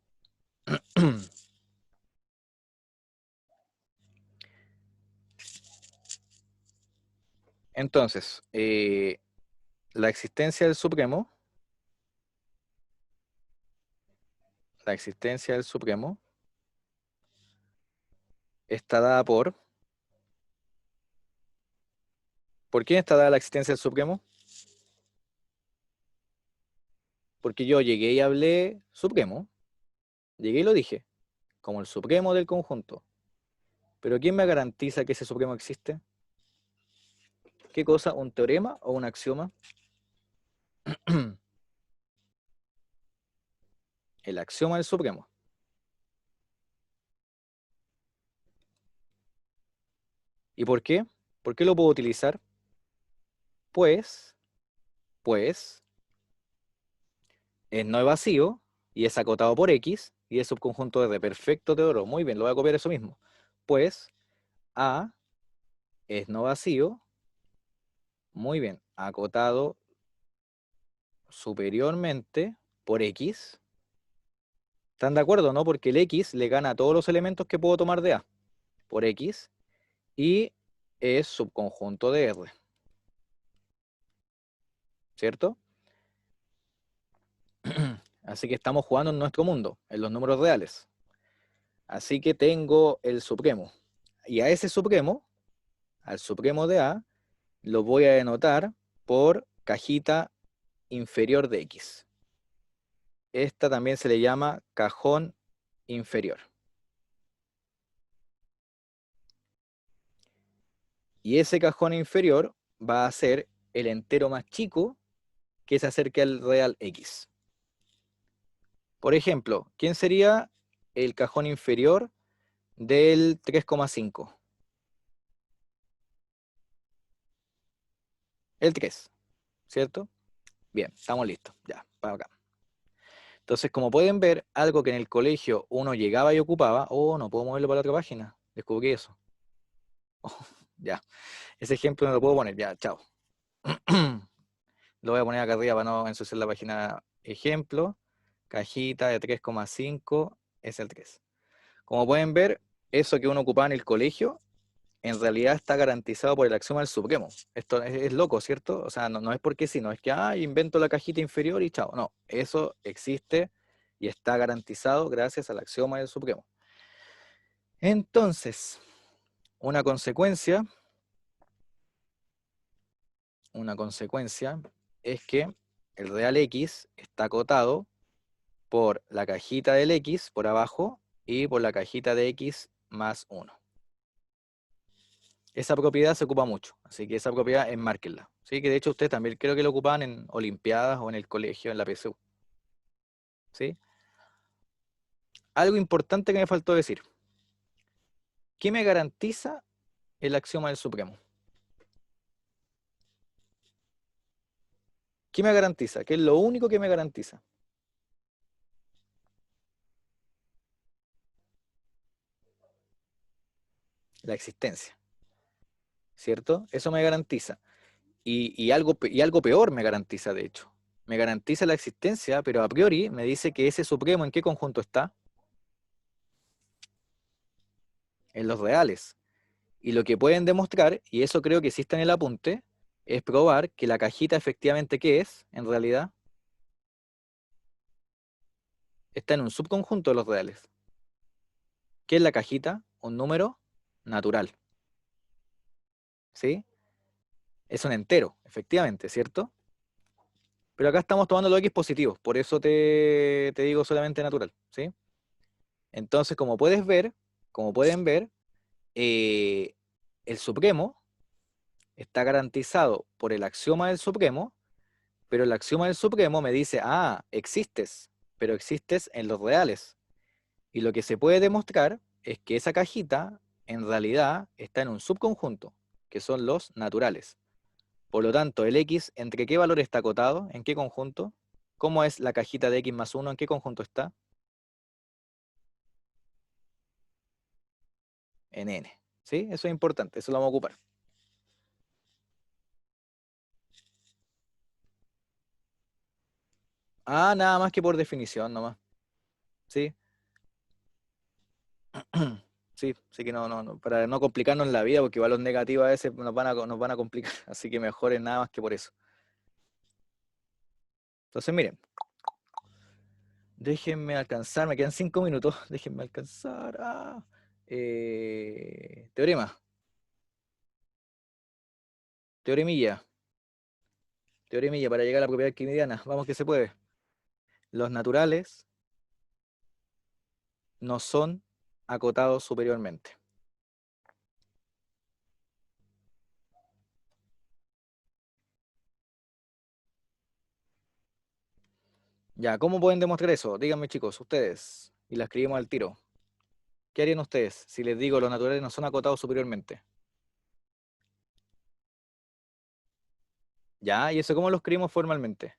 Entonces, la existencia del supremo está dada ¿por quién está dada la existencia del supremo? Porque yo llegué y hablé supremo, llegué y lo dije, como el supremo del conjunto. Pero ¿quién me garantiza que ese supremo existe? ¿Qué cosa? ¿Un teorema o un axioma? El axioma del supremo. ¿Y por qué? ¿Por qué lo puedo utilizar? Pues es no vacío y es acotado por X y es subconjunto de R. Perfecto, Teodoro. Muy bien, lo voy a copiar eso mismo. Pues A es no vacío, muy bien, acotado superiormente por X. ¿Están de acuerdo, no? Porque el X le gana a todos los elementos que puedo tomar de A por X y es subconjunto de R. ¿Cierto? Así que estamos jugando en nuestro mundo, en los números reales. Así que tengo el supremo. Y a ese supremo, al supremo de A, lo voy a denotar por cajita inferior de X. Esta también se le llama cajón inferior. Y ese cajón inferior va a ser el entero más chico que se acerque al real X. Por ejemplo, ¿quién sería el cajón inferior del 3,5? El 3, ¿cierto? Bien, estamos listos, ya, para acá. Entonces, como pueden ver, algo que en el colegio uno llegaba y ocupaba, no puedo moverlo para la otra página, descubrí eso. Ya, ese ejemplo no lo puedo poner, ya, chao. Lo voy a poner acá arriba para no ensuciar la página. Ejemplo, cajita de 3,5 es el 3. Como pueden ver, eso que uno ocupaba en el colegio, en realidad está garantizado por el axioma del supremo. Esto es loco, ¿cierto? O sea, no es porque sí, no es que invento la cajita inferior y chao. No, eso existe y está garantizado gracias al axioma del supremo. Entonces, una consecuencia es que el real X está acotado por la cajita del X por abajo y por la cajita de X más 1. Esa propiedad se ocupa mucho, así que esa propiedad enmárquenla. ¿Sí? Que de hecho ustedes también creo que lo ocupan en olimpiadas o en el colegio, en la PSU. ¿Sí? Algo importante que me faltó decir. ¿Qué me garantiza el axioma del supremo? ¿Qué me garantiza? ¿Qué es lo único que me garantiza? La existencia. ¿Cierto? Eso me garantiza. Y algo peor me garantiza, de hecho. Me garantiza la existencia, pero a priori me dice que ese supremo, ¿en qué conjunto está? En los reales. Y lo que pueden demostrar, y eso creo que sí está en el apunte, es probar que la cajita efectivamente, ¿qué es? En realidad, está en un subconjunto de los reales. ¿Qué es la cajita? Un número natural. ¿Sí? Es un entero, efectivamente, ¿cierto? Pero acá estamos tomando los x positivos, por eso te digo solamente natural, ¿sí? Entonces, como pueden ver, eh, el supremo está garantizado por el axioma del supremo, pero el axioma del supremo me dice, ah, existes, pero existes en los reales. Y lo que se puede demostrar es que esa cajita en realidad está en un subconjunto, que son los naturales. Por lo tanto, el x, ¿entre qué valor está acotado? ¿En qué conjunto? ¿Cómo es la cajita de x más 1? ¿En qué conjunto está? En n. ¿Sí? Eso es importante, eso lo vamos a ocupar. Ah, nada más que por definición nomás. ¿Sí? Sí, sí que no, para no complicarnos la vida, porque igual los negativos a veces nos van a complicar, así que mejor es nada más que por eso. Entonces, miren, déjenme alcanzar, me quedan 5 minutos, déjenme alcanzar. Teorema, teoremilla, teoremilla para llegar a la propiedad arquimediana. Vamos que se puede. Los naturales no son acotados superiormente. Ya, ¿cómo pueden demostrar eso? Díganme, chicos, ustedes, y la escribimos al tiro. ¿Qué harían ustedes si les digo los naturales no son acotados superiormente? Ya, ¿y eso cómo lo escribimos formalmente?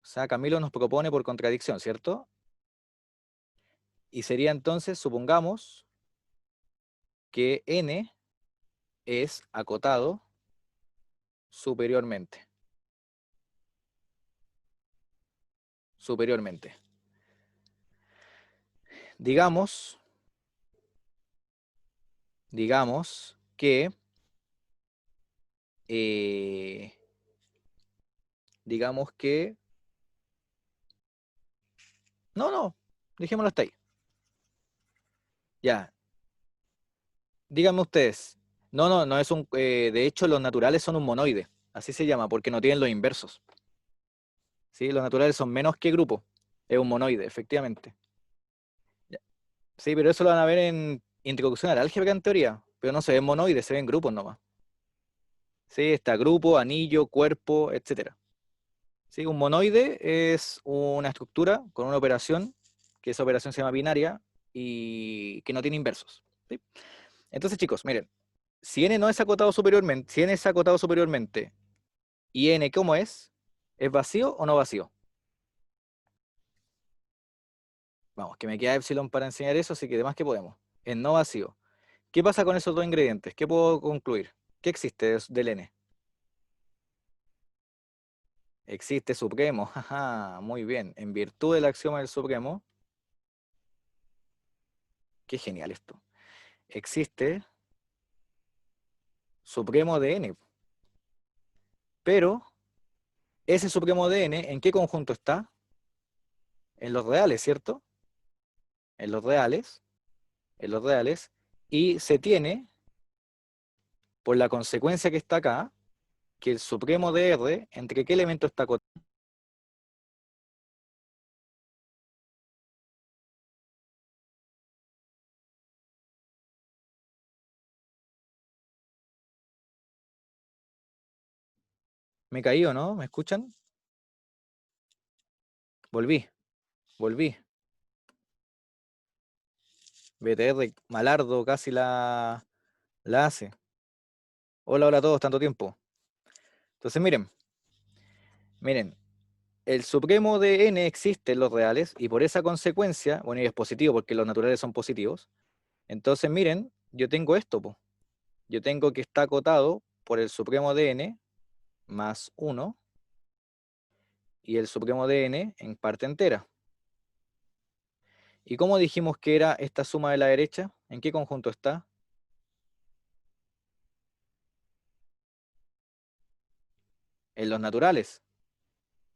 O sea, Camilo nos propone por contradicción, ¿cierto? Y sería entonces, supongamos, que n es acotado superiormente. Superiormente. Digamos que eh, digamos que no, dejémoslo hasta ahí. Ya, díganme ustedes. No es un de hecho los naturales son un monoide, así se llama, porque no tienen los inversos. ¿Sí? Los naturales son menos que grupo. Es un monoide, efectivamente. Ya. Sí, pero eso lo van a ver en introducción al álgebra en teoría, pero no se ven monoides, se ven grupos nomás. Sí, está grupo, anillo, cuerpo, etcétera. Sí, un monoide es una estructura con una operación, que esa operación se llama binaria y que no tiene inversos. ¿Sí? Entonces, chicos, miren, si n no es acotado superiormente, si n es acotado superiormente y n, ¿cómo es? ¿Es vacío o no vacío? Vamos, que me queda epsilon para enseñar eso, así que además que podemos. Es no vacío. ¿Qué pasa con esos dos ingredientes? ¿Qué puedo concluir? ¿Qué existe del n? Existe supremo, jaja, muy bien. En virtud del axioma del supremo, qué genial esto. Existe supremo de n. Pero ese supremo de n, ¿en qué conjunto está? En los reales, ¿cierto? En los reales, y se tiene, por la consecuencia que está acá, que el supremo de R, ¿entre qué elemento está acotado? ¿Me caí o no? ¿Me escuchan? Volví. BTR, Malardo, casi la hace. Hola a todos, tanto tiempo. Entonces, miren, el supremo de n existe en los reales y por esa consecuencia, bueno, y es positivo porque los naturales son positivos. Entonces, miren, yo tengo esto, po. Yo tengo que está acotado por el supremo de n más 1 y el supremo de n en parte entera. ¿Y cómo dijimos que era esta suma de la derecha? ¿En qué conjunto está? En los naturales.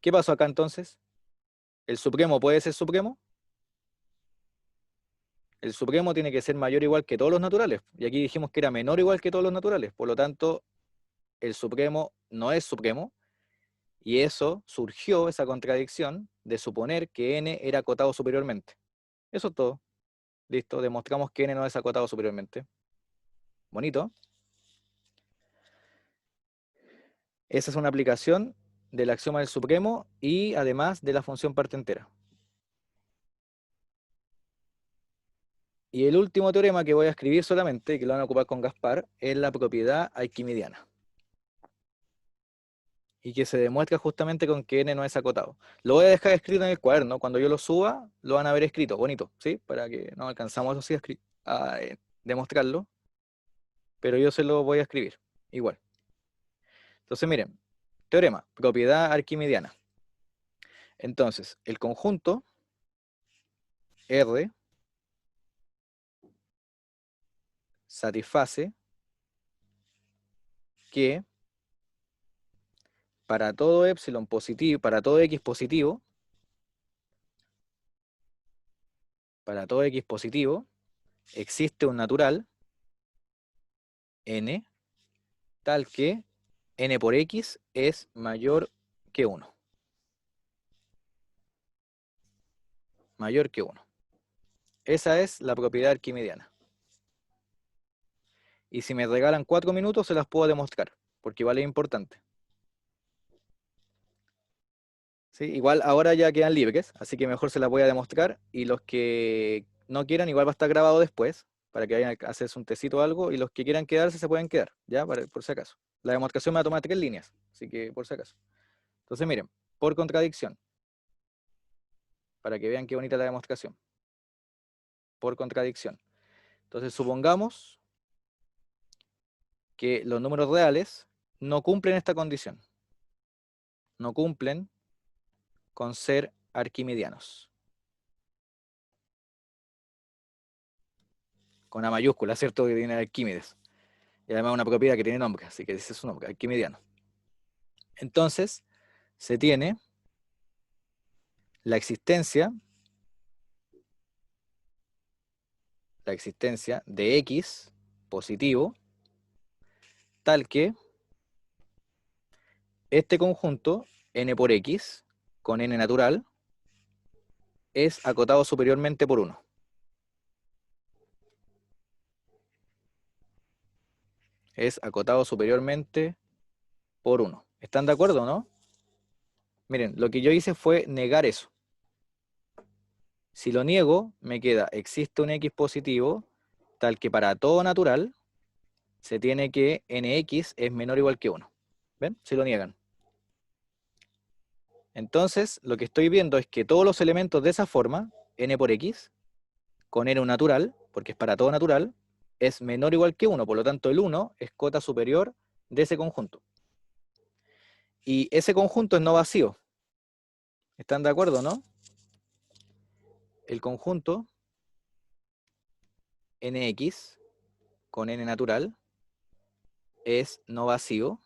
¿Qué pasó acá entonces? ¿El supremo puede ser supremo? el supremo tiene que ser mayor o igual que todos los naturales. Y aquí dijimos que era menor o igual que todos los naturales. Por lo tanto, el supremo no es supremo. Y eso surgió, esa contradicción, de suponer que n era acotado superiormente. Eso es todo. Listo, demostramos que n no es acotado superiormente. Bonito. Esa es una aplicación del axioma del supremo y además de la función parte entera. Y el último teorema que voy a escribir solamente, que lo van a ocupar con Gaspar, es la propiedad arquimidiana. Y que se demuestra justamente con que n no es acotado. Lo voy a dejar escrito en el cuaderno. Cuando yo lo suba, lo van a ver escrito. Bonito, ¿sí? Para que no alcanzamos así a demostrarlo. Pero yo se lo voy a escribir. Igual. Entonces, miren. Teorema. Propiedad arquimidiana. Entonces, el conjunto R satisface que para todo epsilon positivo, para todo x positivo, existe un natural n tal que n por x es mayor que 1. Mayor que 1. Esa es la propiedad arquimidiana. Y si me regalan 4 minutos se las puedo demostrar, porque igual es importante. ¿Sí? Igual ahora ya quedan libres, así que mejor se las voy a demostrar, y los que no quieran igual va a estar grabado después, para que vayan a hacerse un tecito o algo, y los que quieran quedarse se pueden quedar, ¿ya? Por si acaso. La demostración me va a tomar 3 líneas, así que por si acaso. Entonces miren, por contradicción, para que vean qué bonita la demostración. Por contradicción. Entonces supongamos que los números reales no cumplen esta condición. No cumplen con ser arquimidianos. Con A mayúscula, ¿cierto? Que tiene Arquímedes. Y además una propiedad que tiene nombre, así que ese es su nombre, arquimidiano. Entonces, se tiene la existencia de X positivo, tal que este conjunto, n por X, con n natural, es acotado superiormente por 1. Es acotado superiormente por 1. ¿Están de acuerdo o no? Miren, lo que yo hice fue negar eso. Si lo niego, me queda, existe un X positivo, tal que para todo natural, se tiene que nx es menor o igual que 1. ¿Ven? Si lo niegan. Entonces, lo que estoy viendo es que todos los elementos de esa forma, n por x, con n un natural, porque es para todo natural, es menor o igual que 1. Por lo tanto, el 1 es cota superior de ese conjunto. Y ese conjunto es no vacío. ¿Están de acuerdo, no? El conjunto nx con n natural es no vacío,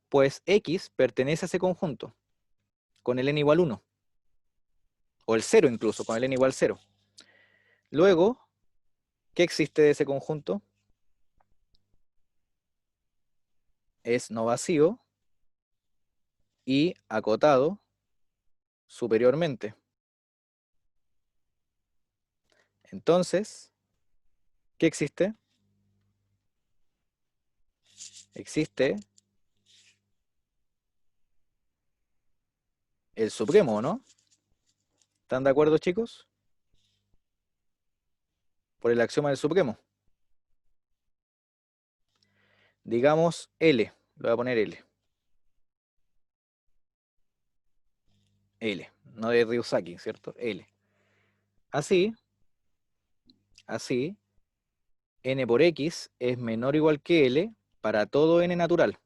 pues x pertenece a ese conjunto, con el n igual 1, o el 0 incluso, con el n igual 0. Luego, ¿qué existe de ese conjunto? Es no vacío y acotado superiormente. Entonces, ¿qué existe? Existe el supremo, ¿no? ¿Están de acuerdo, chicos? Por el axioma del supremo. Digamos L, le voy a poner L. L, no de Ryusaki, ¿cierto? L. Así, n por x es menor o igual que L para todo n natural.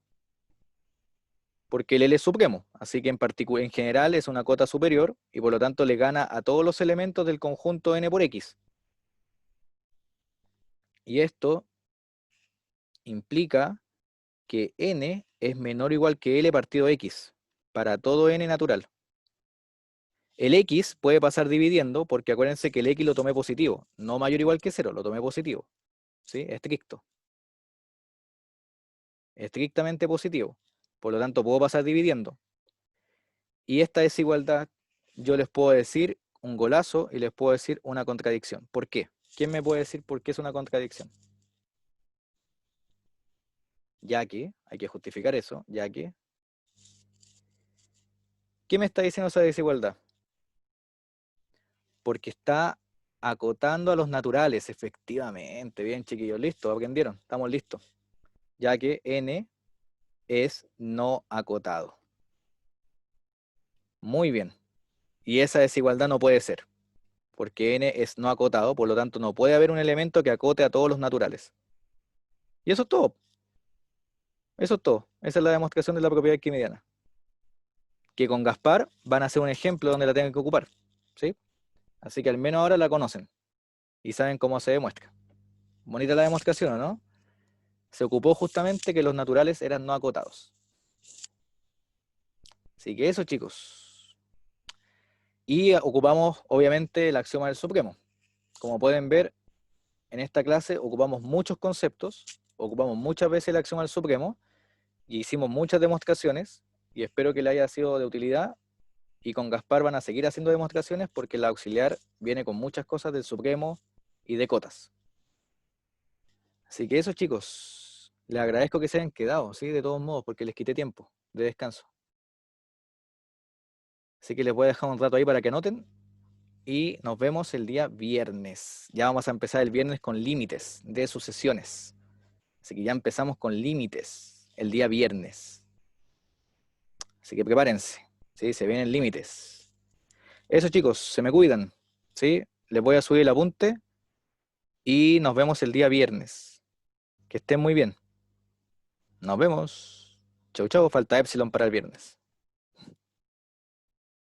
Porque el L es supremo, así que en general es una cota superior y por lo tanto le gana a todos los elementos del conjunto n por x. Y esto implica que n es menor o igual que L partido x para todo n natural. El X puede pasar dividiendo, porque acuérdense que el X lo tomé positivo, no mayor o igual que 0, lo tomé positivo. ¿Sí? Estricto. Estrictamente positivo. Por lo tanto, puedo pasar dividiendo. Y esta desigualdad, yo les puedo decir un golazo y les puedo decir una contradicción. ¿Por qué? ¿Quién me puede decir por qué es una contradicción? Ya que, hay que justificar eso, ya que... ¿Qué me está diciendo esa desigualdad? Porque está acotando a los naturales, efectivamente. Bien, chiquillos, ¿listos? ¿Aprendieron? Estamos listos. Ya que n es no acotado. Muy bien. Y esa desigualdad no puede ser, porque n es no acotado, por lo tanto no puede haber un elemento que acote a todos los naturales. Y eso es todo. Eso es todo. Esa es la demostración de la propiedad arquimediana. Que con Gaspar van a ser un ejemplo donde la tengan que ocupar. ¿Sí? Así que al menos ahora la conocen. Y saben cómo se demuestra. Bonita la demostración, ¿o no? Se ocupó justamente que los naturales eran no acotados. Así que eso, chicos. Y ocupamos, obviamente, el axioma del supremo. Como pueden ver, en esta clase ocupamos muchos conceptos, ocupamos muchas veces el axioma del supremo, y hicimos muchas demostraciones, y espero que le haya sido de utilidad, y con Gaspar van a seguir haciendo demostraciones porque la auxiliar viene con muchas cosas del supremo y de cotas. Así que eso, chicos, les agradezco que se hayan quedado, ¿sí? De todos modos, porque les quité tiempo de descanso. Así que les voy a dejar un rato ahí para que anoten, y nos vemos el día viernes. Ya vamos a empezar el viernes con límites de sucesiones. Así que ya empezamos con límites el día viernes. Así que prepárense, ¿sí? Se vienen límites. Eso, chicos, se me cuidan, ¿sí? Les voy a subir el apunte y nos vemos el día viernes. Que estén muy bien. Nos vemos. Chau, chau. Falta Epsilon para el viernes.